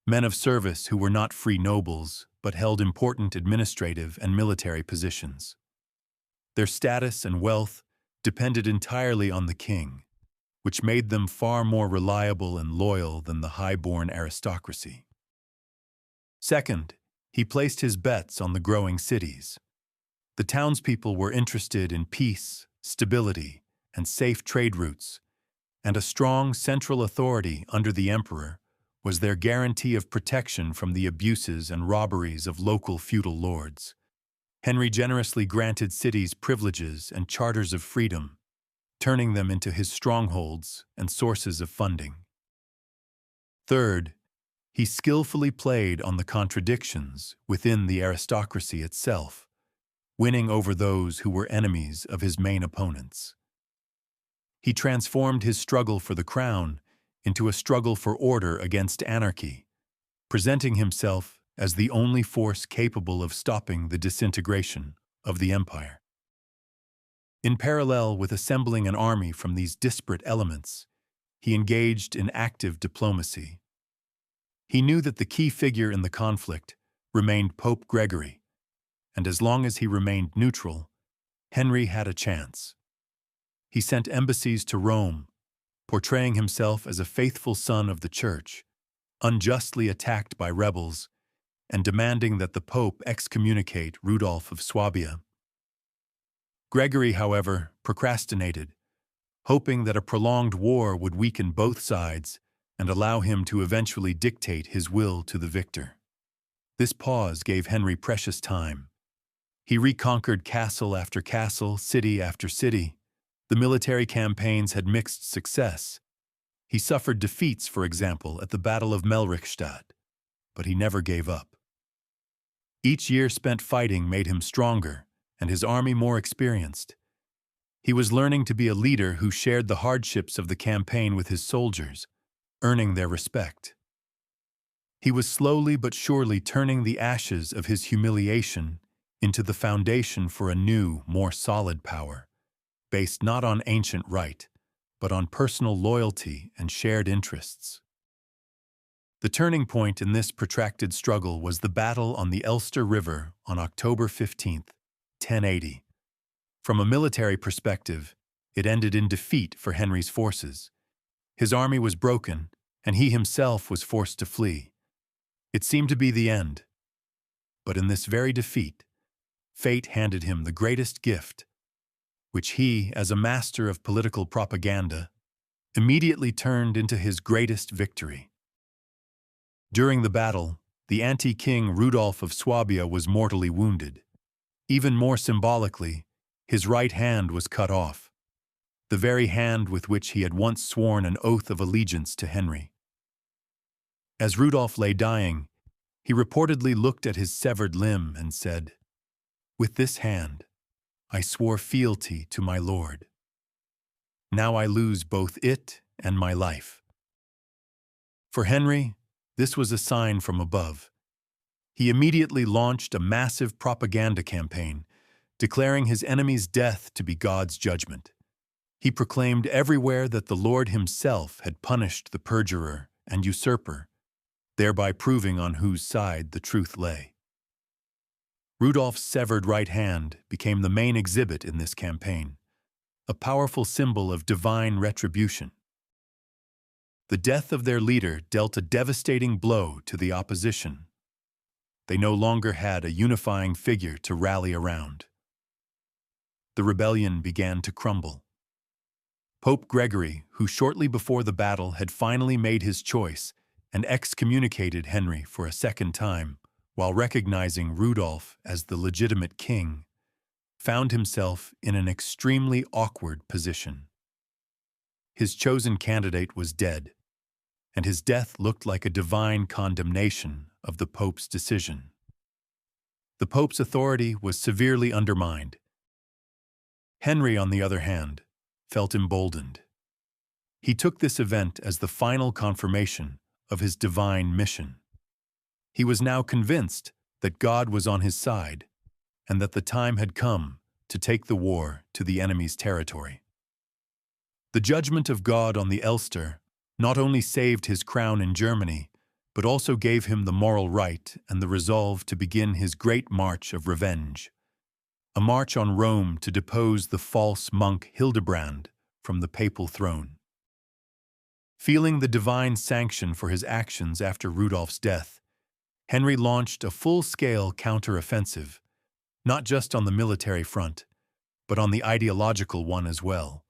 men of service who were not free nobles but held important administrative and military positions. Their status and wealth depended entirely on the king, which made them far more reliable and loyal than the high-born aristocracy. Second, he placed his bets on the growing cities. The townspeople were interested in peace, stability, and safe trade routes, and a strong central authority under the emperor was their guarantee of protection from the abuses and robberies of local feudal lords. Henry generously granted cities privileges and charters of freedom, turning them into his strongholds and sources of funding. Third, he skillfully played on the contradictions within the aristocracy itself, winning over those who were enemies of his main opponents. He transformed his struggle for the crown into a struggle for order against anarchy, presenting himself as the only force capable of stopping the disintegration of the empire. In parallel with assembling an army from these disparate elements, he engaged in active diplomacy. He knew that the key figure in the conflict remained Pope Gregory, and as long as he remained neutral, Henry had a chance. He sent embassies to Rome, portraying himself as a faithful son of the Church, unjustly attacked by rebels, and demanding that the Pope excommunicate Rudolph of Swabia. Gregory, however, procrastinated, hoping that a prolonged war would weaken both sides and allow him to eventually dictate his will to the victor. This pause gave Henry precious time. He reconquered castle after castle, city after city. The military campaigns had mixed success. He suffered defeats, for example, at the Battle of Melrichstadt, but he never gave up. Each year spent fighting made him stronger and his army more experienced. He was learning to be a leader who shared the hardships of the campaign with his soldiers, earning their respect. He was slowly but surely turning the ashes of his humiliation into the foundation for a new, more solid power, based not on ancient right, but on personal loyalty and shared interests. The turning point in this protracted struggle was the battle on the Elster River on October 15, 1080. From a military perspective, it ended in defeat for Henry's forces. His army was broken, and he himself was forced to flee. It seemed to be the end. But in this very defeat, fate handed him the greatest gift, which he, as a master of political propaganda, immediately turned into his greatest victory. During the battle, the anti-king Rudolf of Swabia was mortally wounded. Even more symbolically, his right hand was cut off, the very hand with which he had once sworn an oath of allegiance to Henry. As Rudolf lay dying, he reportedly looked at his severed limb and said, "With this hand, I swore fealty to my lord. Now I lose both it and my life." For Henry, this was a sign from above. He immediately launched a massive propaganda campaign, declaring his enemy's death to be God's judgment. He proclaimed everywhere that the Lord himself had punished the perjurer and usurper, thereby proving on whose side the truth lay. Rudolf's severed right hand became the main exhibit in this campaign, a powerful symbol of divine retribution. The death of their leader dealt a devastating blow to the opposition. They no longer had a unifying figure to rally around. The rebellion began to crumble. Pope Gregory, who shortly before the battle had finally made his choice and excommunicated Henry for a second time, while recognizing Rudolf as the legitimate king, found himself in an extremely awkward position. His chosen candidate was dead, and his death looked like a divine condemnation of the Pope's decision. The Pope's authority was severely undermined. Henry, on the other hand, felt emboldened. He took this event as the final confirmation of his divine mission. He was now convinced that God was on his side and that the time had come to take the war to the enemy's territory. The judgment of God on the Elster not only saved his crown in Germany, but also gave him the moral right and the resolve to begin his great march of revenge, a march on Rome to depose the false monk Hildebrand from the papal throne. Feeling the divine sanction for his actions after Rudolf's death, Henry launched a full-scale counter-offensive, not just on the military front, but on the ideological one as well.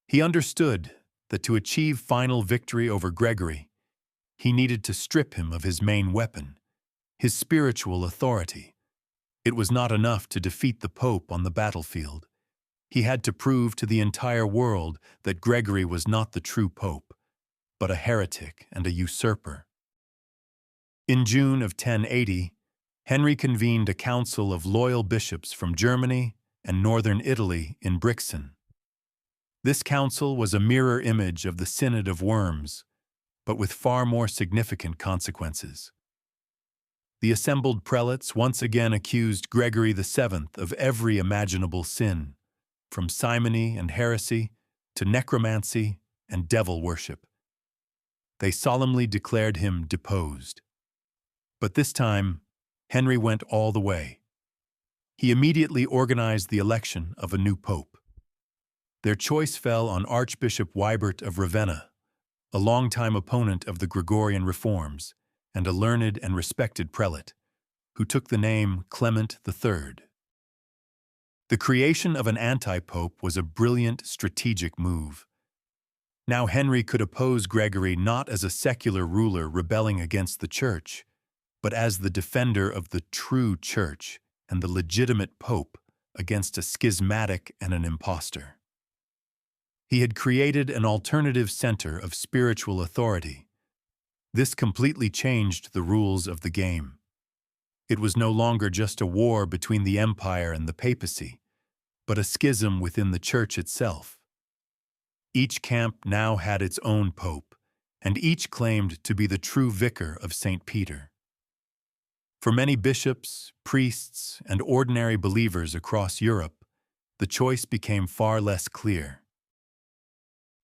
He understood that to achieve final victory over Gregory, he needed to strip him of his main weapon, his spiritual authority. It was not enough to defeat the Pope on the battlefield. He had to prove to the entire world that Gregory was not the true Pope, but a heretic and a usurper. In June of 1080, Henry convened a council of loyal bishops from Germany and northern Italy in Brixen. This council was a mirror image of the Synod of Worms, but with far more significant consequences. The assembled prelates once again accused Gregory VII of every imaginable sin, from simony and heresy to necromancy and devil worship. They solemnly declared him deposed. But this time, Henry went all the way. He immediately organized the election of a new pope. Their choice fell on Archbishop Wybert of Ravenna, a longtime opponent of the Gregorian reforms and a learned and respected prelate, who took the name Clement III. The creation of an antipope was a brilliant strategic move. Now Henry could oppose Gregory not as a secular ruler rebelling against the Church, but as the defender of the true Church and the legitimate pope against a schismatic and an impostor. He had created an alternative center of spiritual authority. This completely changed the rules of the game. It was no longer just a war between the empire and the papacy, but a schism within the Church itself. Each camp now had its own pope, and each claimed to be the true vicar of St. Peter. For many bishops, priests, and ordinary believers across Europe, the choice became far less clear.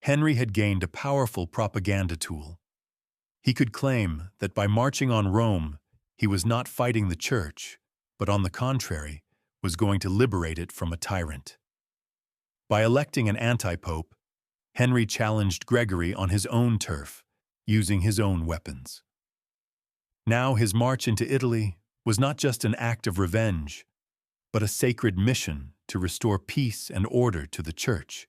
Henry had gained a powerful propaganda tool. He could claim that by marching on Rome, he was not fighting the Church, but on the contrary, was going to liberate it from a tyrant. By electing an antipope, Henry challenged Gregory on his own turf, using his own weapons. Now his march into Italy was not just an act of revenge, but a sacred mission to restore peace and order to the Church.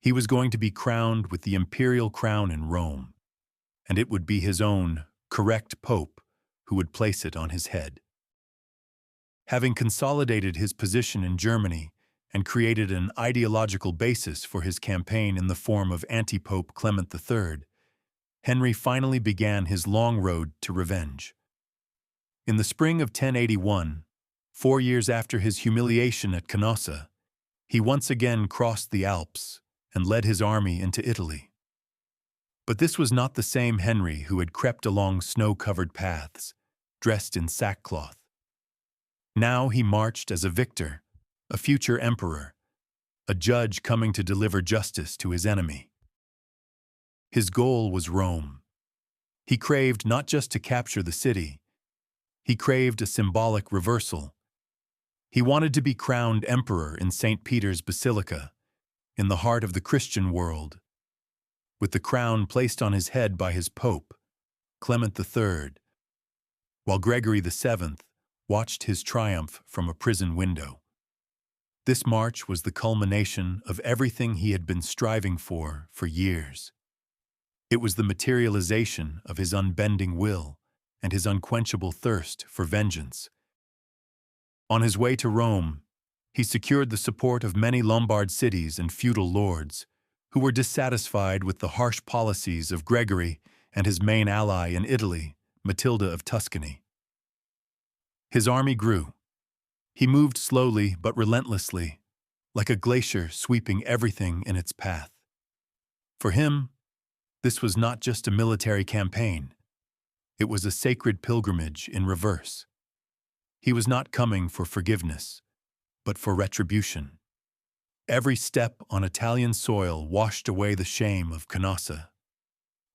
He was going to be crowned with the imperial crown in Rome, and it would be his own correct pope who would place it on his head. Having consolidated his position in Germany and created an ideological basis for his campaign in the form of Antipope Clement III, Henry finally began his long road to revenge. In the spring of 1081, 4 years after his humiliation at Canossa, he once again crossed the Alps and led his army into Italy. But this was not the same Henry who had crept along snow-covered paths, dressed in sackcloth. Now he marched as a victor, a future emperor, a judge coming to deliver justice to his enemy. His goal was Rome. He craved not just to capture the city, he craved a symbolic reversal. He wanted to be crowned emperor in St. Peter's Basilica, in the heart of the Christian world, with the crown placed on his head by his pope, Clement III, while Gregory VII watched his triumph from a prison window. This march was the culmination of everything he had been striving for years. It was the materialization of his unbending will and his unquenchable thirst for vengeance. On his way to Rome, he secured the support of many Lombard cities and feudal lords who were dissatisfied with the harsh policies of Gregory and his main ally in Italy, Matilda of Tuscany. His army grew. He moved slowly but relentlessly, like a glacier sweeping everything in its path. For him, this was not just a military campaign. It was a sacred pilgrimage in reverse. He was not coming for forgiveness, but for retribution. Every step on Italian soil washed away the shame of Canossa.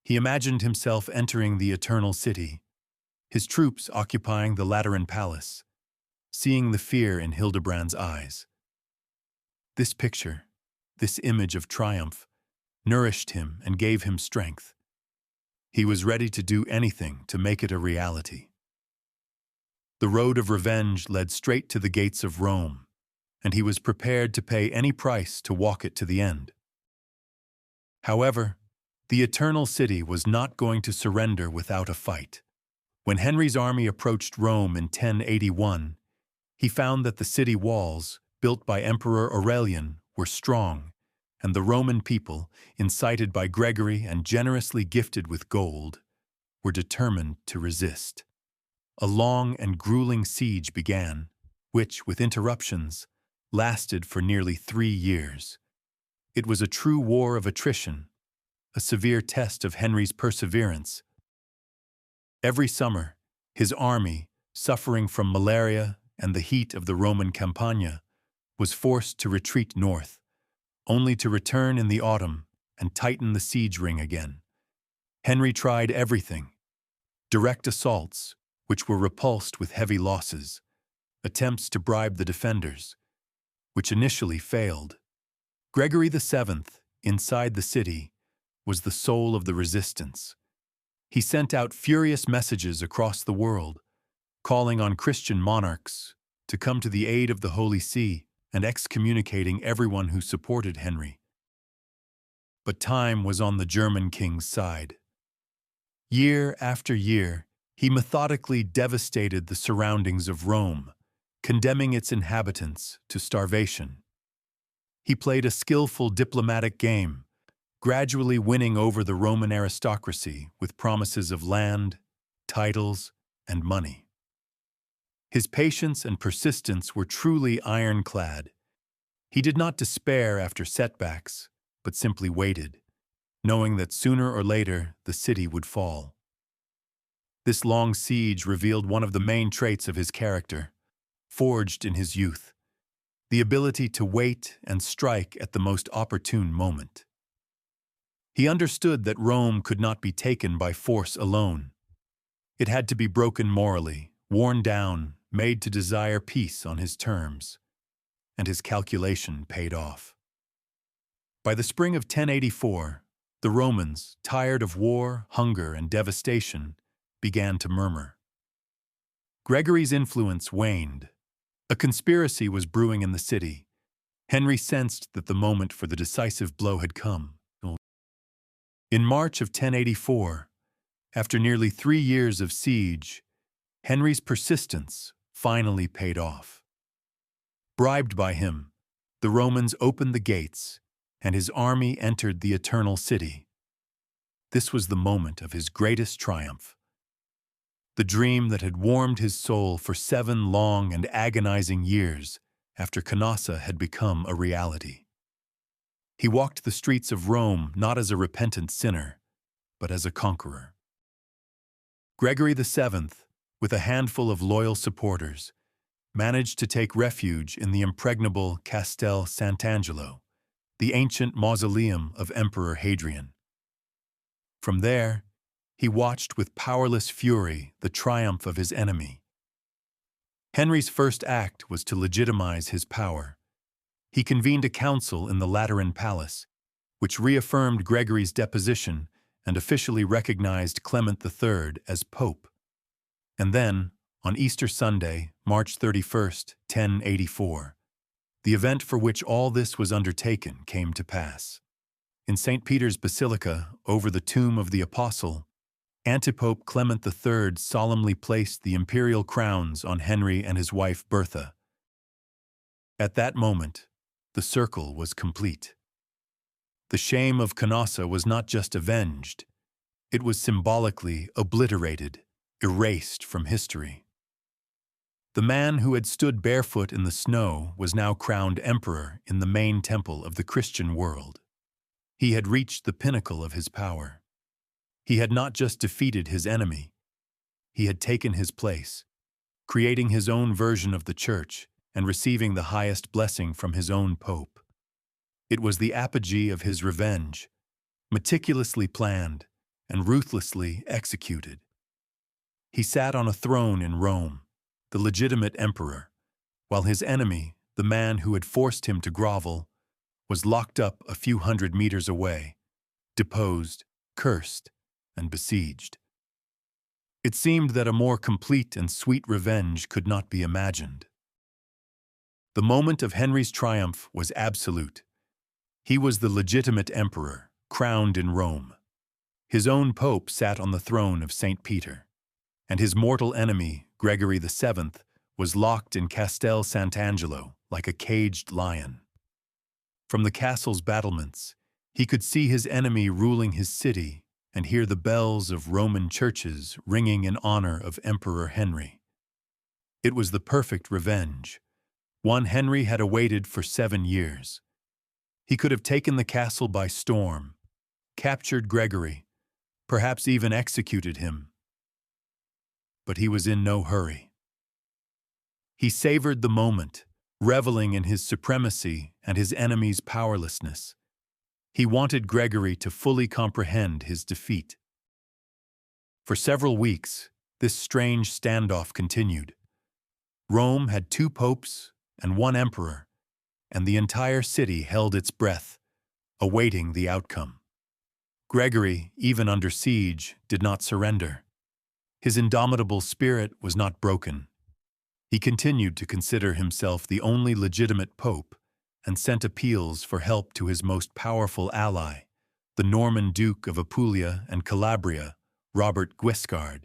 He imagined himself entering the Eternal City, his troops occupying the Lateran Palace, seeing the fear in Hildebrand's eyes. This picture, this image of triumph, nourished him and gave him strength. He was ready to do anything to make it a reality. The road of revenge led straight to the gates of Rome, and he was prepared to pay any price to walk it to the end. However, the Eternal City was not going to surrender without a fight. When Henry's army approached Rome in 1081, he found that the city walls, built by Emperor Aurelian, were strong, and the Roman people, incited by Gregory and generously gifted with gold, were determined to resist. A long and grueling siege began, which, with interruptions, lasted for nearly 3 years. It was a true war of attrition, a severe test of Henry's perseverance. Every summer, his army, suffering from malaria and the heat of the Roman Campagna, was forced to retreat north, only to return in the autumn and tighten the siege ring again. Henry tried everything: direct assaults, which were repulsed with heavy losses, attempts to bribe the defenders, which initially failed. Gregory VII, inside the city, was the soul of the resistance. He sent out furious messages across the world, calling on Christian monarchs to come to the aid of the Holy See and excommunicating everyone who supported Henry. But time was on the German king's side. Year after year, he methodically devastated the surroundings of Rome, condemning its inhabitants to starvation. He played a skillful diplomatic game, gradually winning over the Roman aristocracy with promises of land, titles, and money. His patience and persistence were truly ironclad. He did not despair after setbacks, but simply waited, knowing that sooner or later the city would fall. This long siege revealed one of the main traits of his character, forged in his youth: the ability to wait and strike at the most opportune moment. He understood that Rome could not be taken by force alone. It had to be broken morally, worn down, made to desire peace on his terms. And his calculation paid off. By the spring of 1084, the Romans, tired of war, hunger, and devastation, began to murmur. Gregory's influence waned. A conspiracy was brewing in the city. Henry sensed that the moment for the decisive blow had come. In March of 1084, After nearly 3 years of siege, Henry's persistence finally paid off. Bribed by him, the Romans opened the gates, and his army entered the Eternal City. This was the moment of his greatest triumph. The dream that had warmed his soul for 7 long and agonizing years after Canossa had become a reality. He walked the streets of Rome not as a repentant sinner, but as a conqueror. Gregory VII, with a handful of loyal supporters, managed to take refuge in the impregnable Castel Sant'Angelo, the ancient mausoleum of Emperor Hadrian. From there, he watched with powerless fury the triumph of his enemy. Henry's first act was to legitimize his power. He convened a council in the Lateran Palace, which reaffirmed Gregory's deposition and officially recognized Clement III as Pope. And then, on Easter Sunday, March 31st, 1084, the event for which all this was undertaken came to pass. In St. Peter's Basilica, over the tomb of the Apostle, Antipope Clement III solemnly placed the imperial crowns on Henry and his wife Bertha. At that moment, the circle was complete. The shame of Canossa was not just avenged, it was symbolically obliterated, erased from history. The man who had stood barefoot in the snow was now crowned emperor in the main temple of the Christian world. He had reached the pinnacle of his power. He had not just defeated his enemy, he had taken his place, creating his own version of the Church and receiving the highest blessing from his own Pope. It was the apogee of his revenge, meticulously planned and ruthlessly executed. He sat on a throne in Rome, the legitimate emperor, while his enemy, the man who had forced him to grovel, was locked up a few hundred meters away, deposed, cursed, and besieged. It seemed that a more complete and sweet revenge could not be imagined. The moment of Henry's triumph was absolute. He was the legitimate emperor, crowned in Rome. His own pope sat on the throne of St. Peter, and his mortal enemy, Gregory VII, was locked in Castel Sant'Angelo like a caged lion. From the castle's battlements, he could see his enemy ruling his city and hear the bells of Roman churches ringing in honor of Emperor Henry. It was the perfect revenge, one Henry had awaited for 7 years. He could have taken the castle by storm, captured Gregory, perhaps even executed him. But he was in no hurry. He savored the moment, reveling in his supremacy and his enemy's powerlessness. He wanted Gregory to fully comprehend his defeat. For several weeks, this strange standoff continued. Rome had 2 popes and 1 emperor, and the entire city held its breath, awaiting the outcome. Gregory, even under siege, did not surrender. His indomitable spirit was not broken. He continued to consider himself the only legitimate pope and sent appeals for help to his most powerful ally, the Norman Duke of Apulia and Calabria, Robert Guiscard.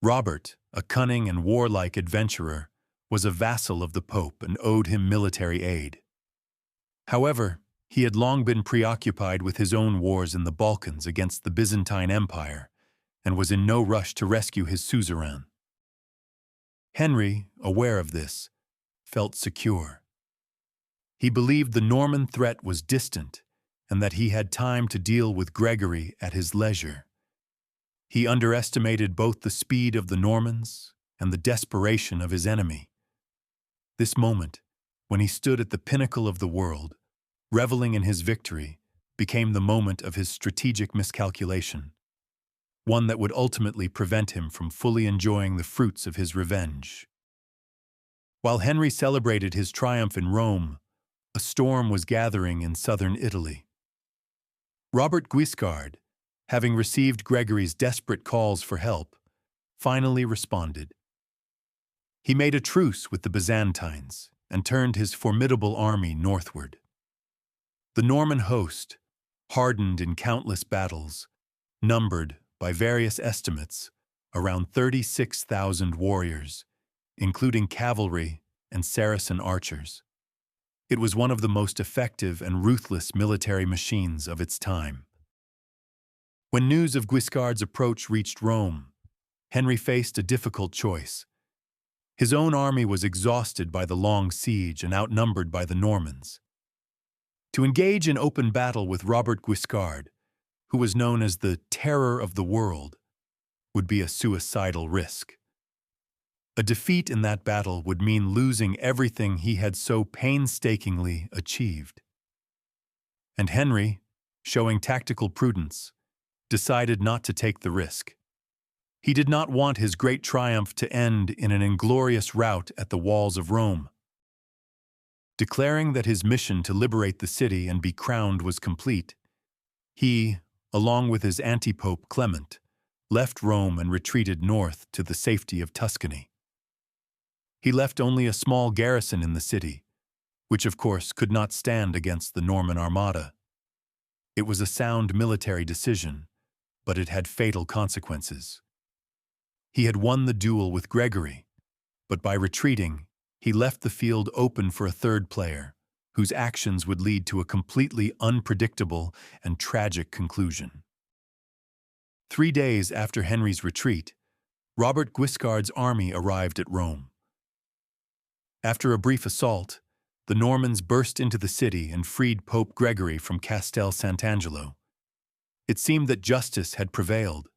Robert, a cunning and warlike adventurer, was a vassal of the Pope and owed him military aid. However, he had long been preoccupied with his own wars in the Balkans against the Byzantine Empire and was in no rush to rescue his suzerain. Henry, aware of this, felt secure. He believed the Norman threat was distant and that he had time to deal with Gregory at his leisure. He underestimated both the speed of the Normans and the desperation of his enemy. This moment, when he stood at the pinnacle of the world, reveling in his victory, became the moment of his strategic miscalculation, one that would ultimately prevent him from fully enjoying the fruits of his revenge. While Henry celebrated his triumph in Rome, a storm was gathering in southern Italy. Robert Guiscard, having received Gregory's desperate calls for help, finally responded. He made a truce with the Byzantines and turned his formidable army northward. The Norman host, hardened in countless battles, numbered by various estimates, around 36,000 warriors, including cavalry and Saracen archers. It was one of the most effective and ruthless military machines of its time. When news of Guiscard's approach reached Rome, Henry faced a difficult choice. His own army was exhausted by the long siege and outnumbered by the Normans. To engage in open battle with Robert Guiscard, who was known as the Terror of the World, would be a suicidal risk. A defeat in that battle would mean losing everything he had so painstakingly achieved. And Henry, showing tactical prudence, decided not to take the risk. He did not want his great triumph to end in an inglorious rout at the walls of Rome. Declaring that his mission to liberate the city and be crowned was complete, he, along with his antipope Clement, left Rome and retreated north to the safety of Tuscany. He left only a small garrison in the city, which of course could not stand against the Norman armada. It was a sound military decision, but it had fatal consequences. He had won the duel with Gregory, but by retreating, he left the field open for a third player, whose actions would lead to a completely unpredictable and tragic conclusion. 3 days after Henry's retreat, Robert Guiscard's army arrived at Rome. After a brief assault, the Normans burst into the city and freed Pope Gregory from Castel Sant'Angelo. It seemed that justice had prevailed,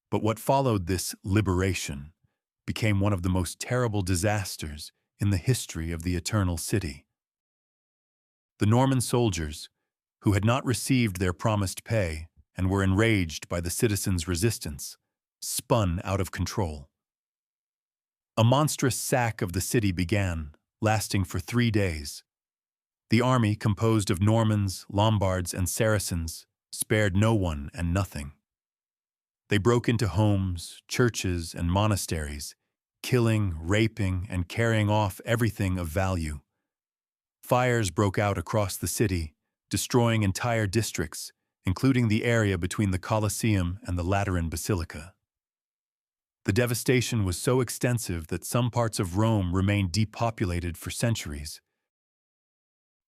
but what followed this liberation became one of the most terrible disasters in the history of the Eternal City. The Norman soldiers, who had not received their promised pay and were enraged by the citizens' resistance, spun out of control. A monstrous sack of the city began, lasting for 3 days. The army, composed of Normans, Lombards, and Saracens, spared no one and nothing. They broke into homes, churches, and monasteries, killing, raping, and carrying off everything of value. Fires broke out across the city, destroying entire districts, including the area between the Colosseum and the Lateran Basilica. The devastation was so extensive that some parts of Rome remained depopulated for centuries.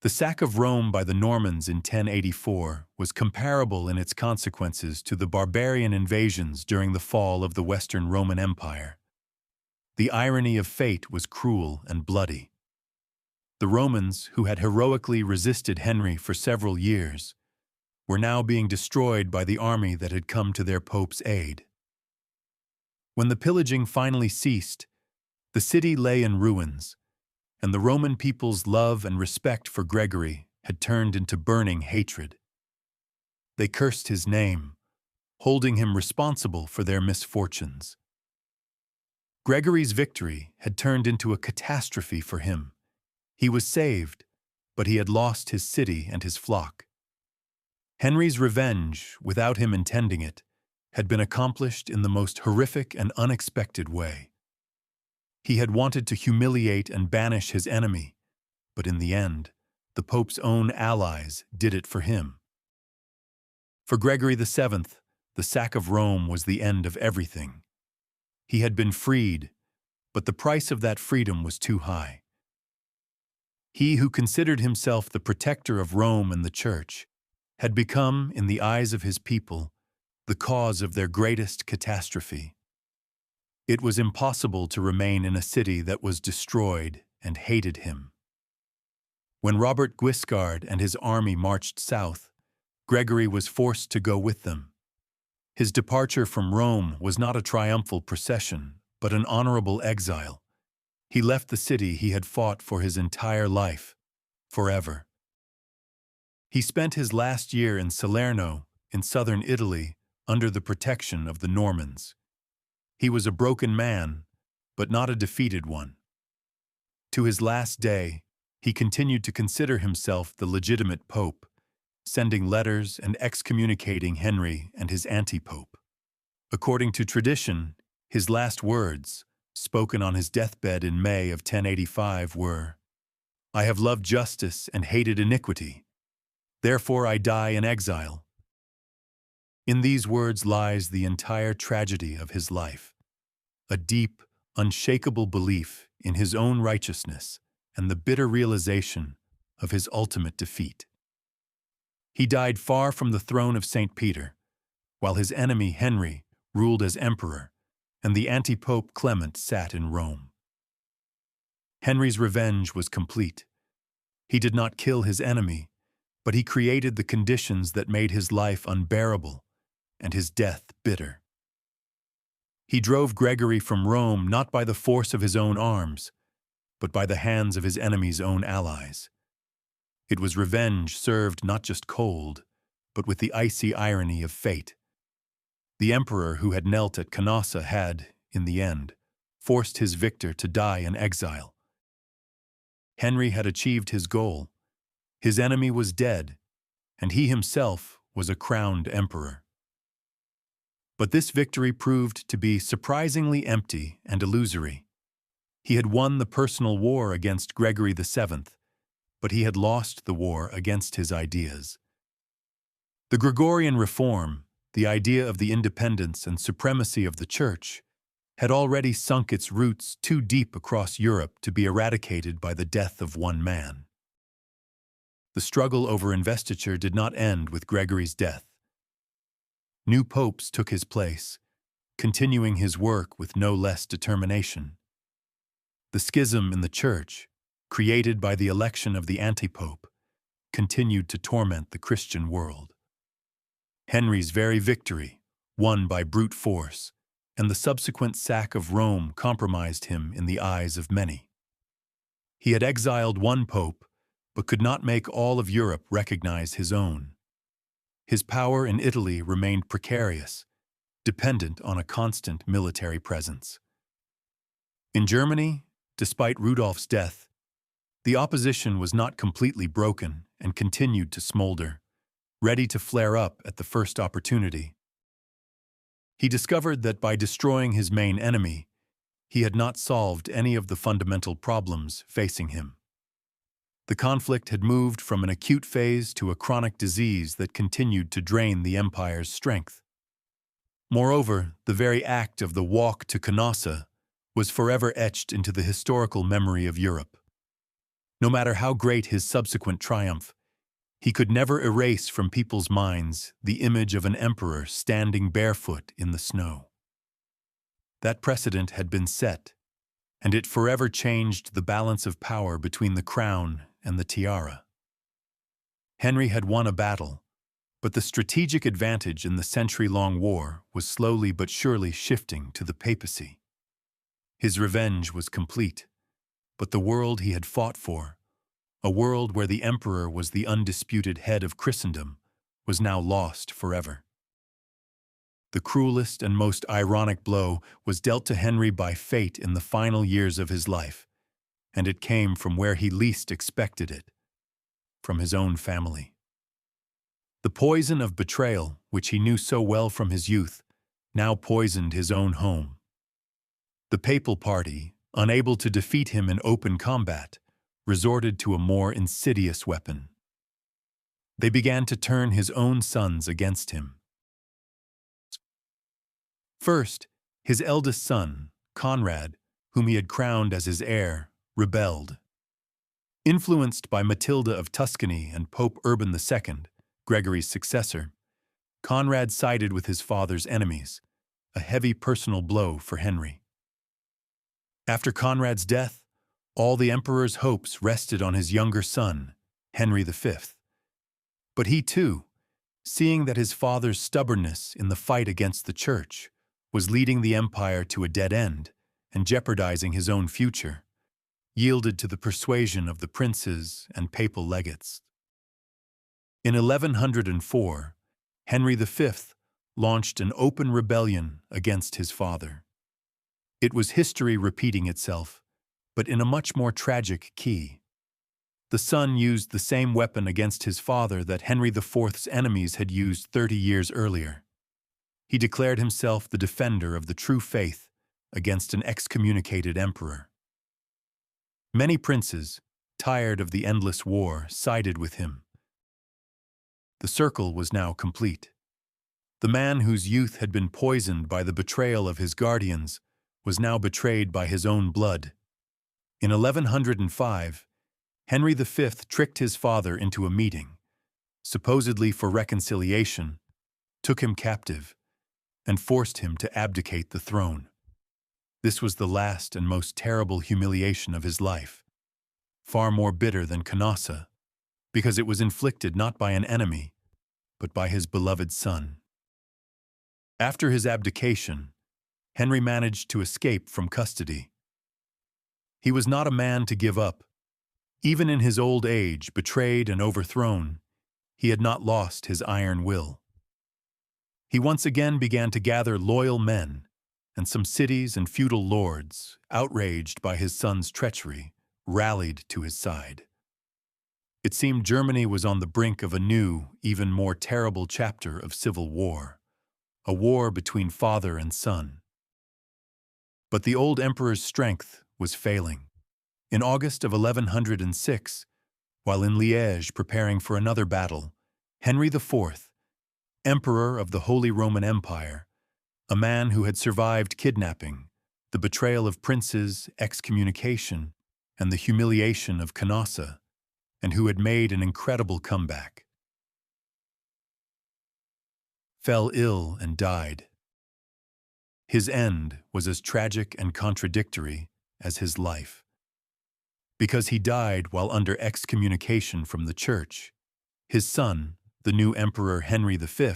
The sack of Rome by the Normans in 1084 was comparable in its consequences to the barbarian invasions during the fall of the Western Roman Empire. The irony of fate was cruel and bloody. The Romans, who had heroically resisted Henry for several years, were now being destroyed by the army that had come to their pope's aid. When the pillaging finally ceased, the city lay in ruins, and the Roman people's love and respect for Gregory had turned into burning hatred. They cursed his name, holding him responsible for their misfortunes. Gregory's victory had turned into a catastrophe for him. He was saved, but he had lost his city and his flock. Henry's revenge, without him intending it, had been accomplished in the most horrific and unexpected way. He had wanted to humiliate and banish his enemy, but in the end, the Pope's own allies did it for him. For Gregory VII, the sack of Rome was the end of everything. He had been freed, but the price of that freedom was too high. He who considered himself the protector of Rome and the Church had become, in the eyes of his people, the cause of their greatest catastrophe. It was impossible to remain in a city that was destroyed and hated him. When Robert Guiscard and his army marched south, Gregory was forced to go with them. His departure from Rome was not a triumphal procession, but an honorable exile. He left the city he had fought for his entire life, forever. He spent his last year in Salerno, in southern Italy, under the protection of the Normans. He was a broken man, but not a defeated one. To his last day, he continued to consider himself the legitimate pope, sending letters and excommunicating Henry and his antipope. According to tradition, his last words, spoken on his deathbed in May of 1085, were, "I have loved justice and hated iniquity. Therefore I die in exile." In these words lies the entire tragedy of his life, a deep, unshakable belief in his own righteousness and the bitter realization of his ultimate defeat. He died far from the throne of St. Peter, while his enemy Henry ruled as emperor, and the Antipope Clement sat in Rome. Henry's revenge was complete. He did not kill his enemy, but he created the conditions that made his life unbearable and his death bitter. He drove Gregory from Rome not by the force of his own arms, but by the hands of his enemy's own allies. It was revenge served not just cold, but with the icy irony of fate. The emperor who had knelt at Canossa had, in the end, forced his victor to die in exile. Henry had achieved his goal. His enemy was dead, and he himself was a crowned emperor. But this victory proved to be surprisingly empty and illusory. He had won the personal war against Gregory VII, but he had lost the war against his ideas. The Gregorian reform, the idea of the independence and supremacy of the Church, had already sunk its roots too deep across Europe to be eradicated by the death of one man. The struggle over investiture did not end with Gregory's death. New popes took his place, continuing his work with no less determination. The schism in the Church, created by the election of the Antipope, continued to torment the Christian world. Henry's very victory, won by brute force, and the subsequent sack of Rome compromised him in the eyes of many. He had exiled one pope, but could not make all of Europe recognize his own. His power in Italy remained precarious, dependent on a constant military presence. In Germany, despite Rudolph's death, the opposition was not completely broken and continued to smolder, ready to flare up at the first opportunity. He discovered that by destroying his main enemy, he had not solved any of the fundamental problems facing him. The conflict had moved from an acute phase to a chronic disease that continued to drain the empire's strength. Moreover, the very act of the walk to Canossa was forever etched into the historical memory of Europe. No matter how great his subsequent triumph, he could never erase from people's minds the image of an emperor standing barefoot in the snow. That precedent had been set, and it forever changed the balance of power between the crown and the tiara. Henry had won a battle, but the strategic advantage in the century-long war was slowly but surely shifting to the papacy. His revenge was complete, but the world he had fought for, a world where the emperor was the undisputed head of Christendom, was now lost forever. The cruelest and most ironic blow was dealt to Henry by fate in the final years of his life, and it came from where he least expected it, from his own family. The poison of betrayal, which he knew so well from his youth, now poisoned his own home. The papal party, unable to defeat him in open combat, resorted to a more insidious weapon. They began to turn his own sons against him. First, his eldest son, Conrad, whom he had crowned as his heir, rebelled. Influenced by Matilda of Tuscany and Pope Urban II, Gregory's successor, Conrad sided with his father's enemies, a heavy personal blow for Henry. After Conrad's death, all the emperor's hopes rested on his younger son, Henry V. But he too, seeing that his father's stubbornness in the fight against the Church was leading the empire to a dead end and jeopardizing his own future, yielded to the persuasion of the princes and papal legates. In 1104, Henry V launched an open rebellion against his father. It was history repeating itself, but in a much more tragic key. The son used the same weapon against his father that Henry IV's enemies had used 30 years earlier. He declared himself the defender of the true faith against an excommunicated emperor. Many princes, tired of the endless war, sided with him. The circle was now complete. The man whose youth had been poisoned by the betrayal of his guardians was now betrayed by his own blood. In 1105, Henry V tricked his father into a meeting, supposedly for reconciliation, took him captive, and forced him to abdicate the throne. This was the last and most terrible humiliation of his life, far more bitter than Canossa, because it was inflicted not by an enemy, but by his beloved son. After his abdication, Henry managed to escape from custody. He was not a man to give up. Even in his old age, betrayed and overthrown, he had not lost his iron will. He once again began to gather loyal men, and some cities and feudal lords, outraged by his son's treachery, rallied to his side. It seemed Germany was on the brink of a new, even more terrible chapter of civil war, a war between father and son. But the old emperor's strength was failing. In August of 1106, while in Liège preparing for another battle, Henry IV, Emperor of the Holy Roman Empire, a man who had survived kidnapping, the betrayal of princes, excommunication, and the humiliation of Canossa, and who had made an incredible comeback, fell ill and died. His end was as tragic and contradictory as his life. Because he died while under excommunication from the Church, his son, the new Emperor Henry V,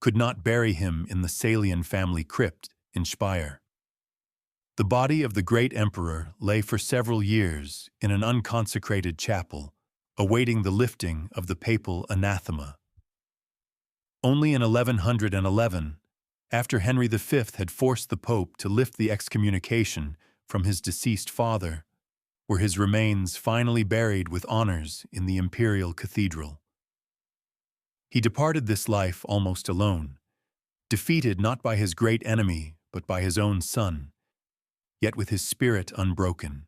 could not bury him in the Salian family crypt in Speyer. The body of the great emperor lay for several years in an unconsecrated chapel, awaiting the lifting of the papal anathema. Only in 1111, after Henry V had forced the Pope to lift the excommunication from his deceased father, were his remains finally buried with honors in the imperial cathedral. He departed this life almost alone, defeated not by his great enemy but by his own son, yet with his spirit unbroken.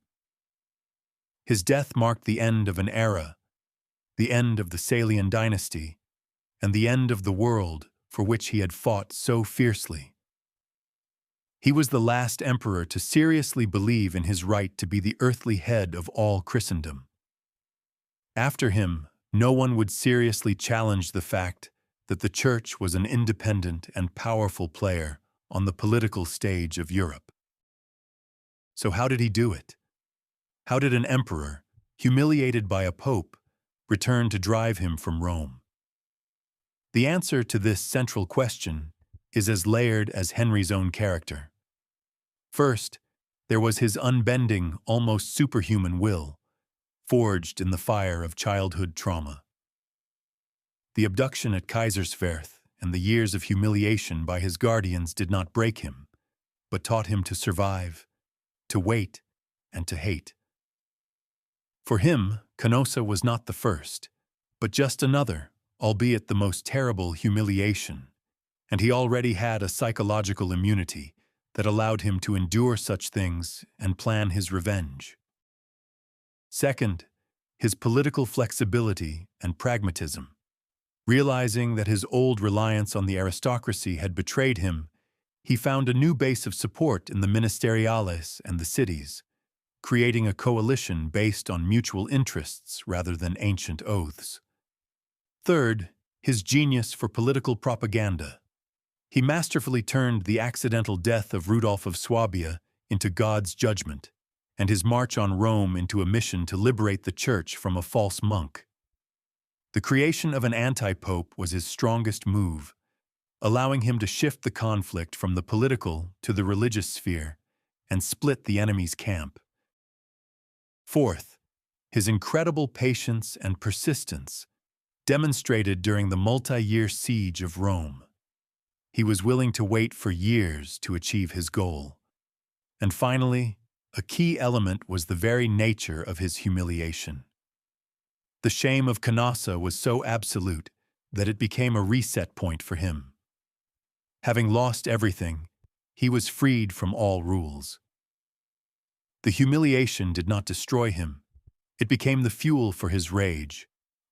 His death marked the end of an era, the end of the Salian dynasty, and the end of the world for which he had fought so fiercely. He was the last emperor to seriously believe in his right to be the earthly head of all Christendom. After him, no one would seriously challenge the fact that the Church was an independent and powerful player on the political stage of Europe. So how did he do it? How did an emperor, humiliated by a pope, return to drive him from Rome? The answer to this central question is as layered as Henry's own character. First, there was his unbending, almost superhuman will, forged in the fire of childhood trauma. The abduction at Kaiserswerth and the years of humiliation by his guardians did not break him, but taught him to survive, to wait, and to hate. For him, Canossa was not the first, but just another, albeit the most terrible humiliation, and he already had a psychological immunity that allowed him to endure such things and plan his revenge. Second, his political flexibility and pragmatism. Realizing that his old reliance on the aristocracy had betrayed him, he found a new base of support in the ministeriales and the cities, creating a coalition based on mutual interests rather than ancient oaths. Third, his genius for political propaganda. He masterfully turned the accidental death of Rudolph of Swabia into God's judgment, and his march on Rome into a mission to liberate the Church from a false monk. The creation of an antipope was his strongest move, allowing him to shift the conflict from the political to the religious sphere and split the enemy's camp. Fourth, his incredible patience and persistence, demonstrated during the multi-year siege of Rome. He was willing to wait for years to achieve his goal. And finally, a key element was the very nature of his humiliation. The shame of Canossa was so absolute that it became a reset point for him. Having lost everything, he was freed from all rules. The humiliation did not destroy him. It became the fuel for his rage,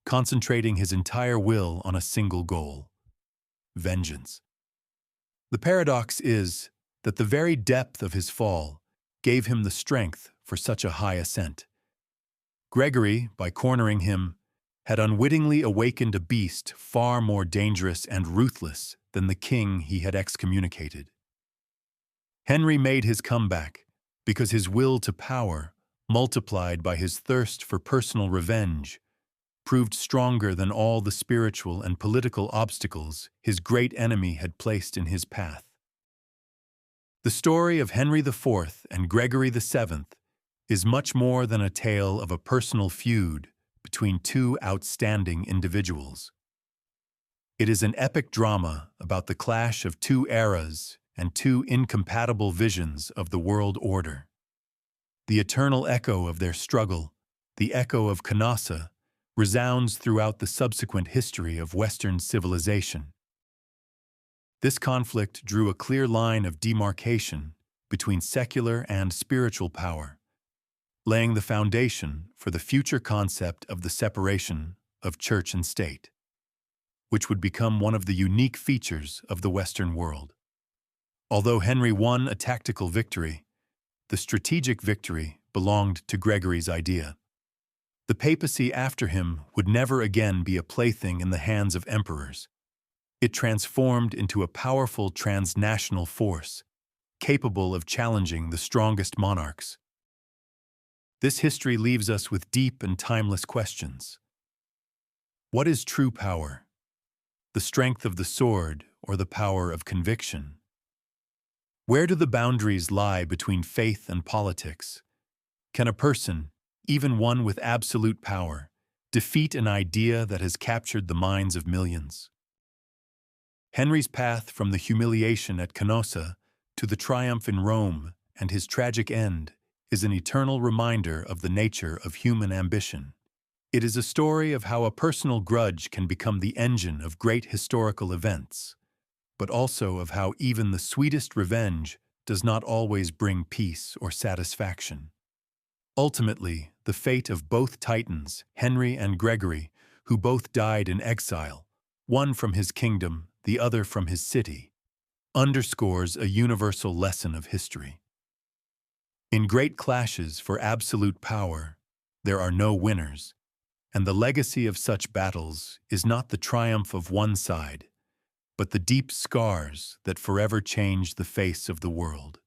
concentrating his entire will on a single goal: vengeance. The paradox is that the very depth of his fall gave him the strength for such a high ascent. Gregory, by cornering him, had unwittingly awakened a beast far more dangerous and ruthless than the king he had excommunicated. Henry made his comeback because his will to power, multiplied by his thirst for personal revenge, proved stronger than all the spiritual and political obstacles his great enemy had placed in his path. The story of Henry IV and Gregory VII is much more than a tale of a personal feud between two outstanding individuals. It is an epic drama about the clash of two eras and two incompatible visions of the world order. The eternal echo of their struggle, the echo of Canossa, resounds throughout the subsequent history of Western civilization. This conflict drew a clear line of demarcation between secular and spiritual power, laying the foundation for the future concept of the separation of church and state, which would become one of the unique features of the Western world. Although Henry won a tactical victory, the strategic victory belonged to Gregory's idea. The papacy after him would never again be a plaything in the hands of emperors. It transformed into a powerful transnational force, capable of challenging the strongest monarchs. This history leaves us with deep and timeless questions. What is true power? The strength of the sword or the power of conviction? Where do the boundaries lie between faith and politics? Can a person, even one with absolute power, defeat an idea that has captured the minds of millions? Henry's path from the humiliation at Canossa to the triumph in Rome and his tragic end is an eternal reminder of the nature of human ambition. It is a story of how a personal grudge can become the engine of great historical events, but also of how even the sweetest revenge does not always bring peace or satisfaction. Ultimately, the fate of both titans, Henry and Gregory, who both died in exile, one from his kingdom, the other from his city, underscores a universal lesson of history. In great clashes for absolute power, there are no winners, and the legacy of such battles is not the triumph of one side, but the deep scars that forever change the face of the world.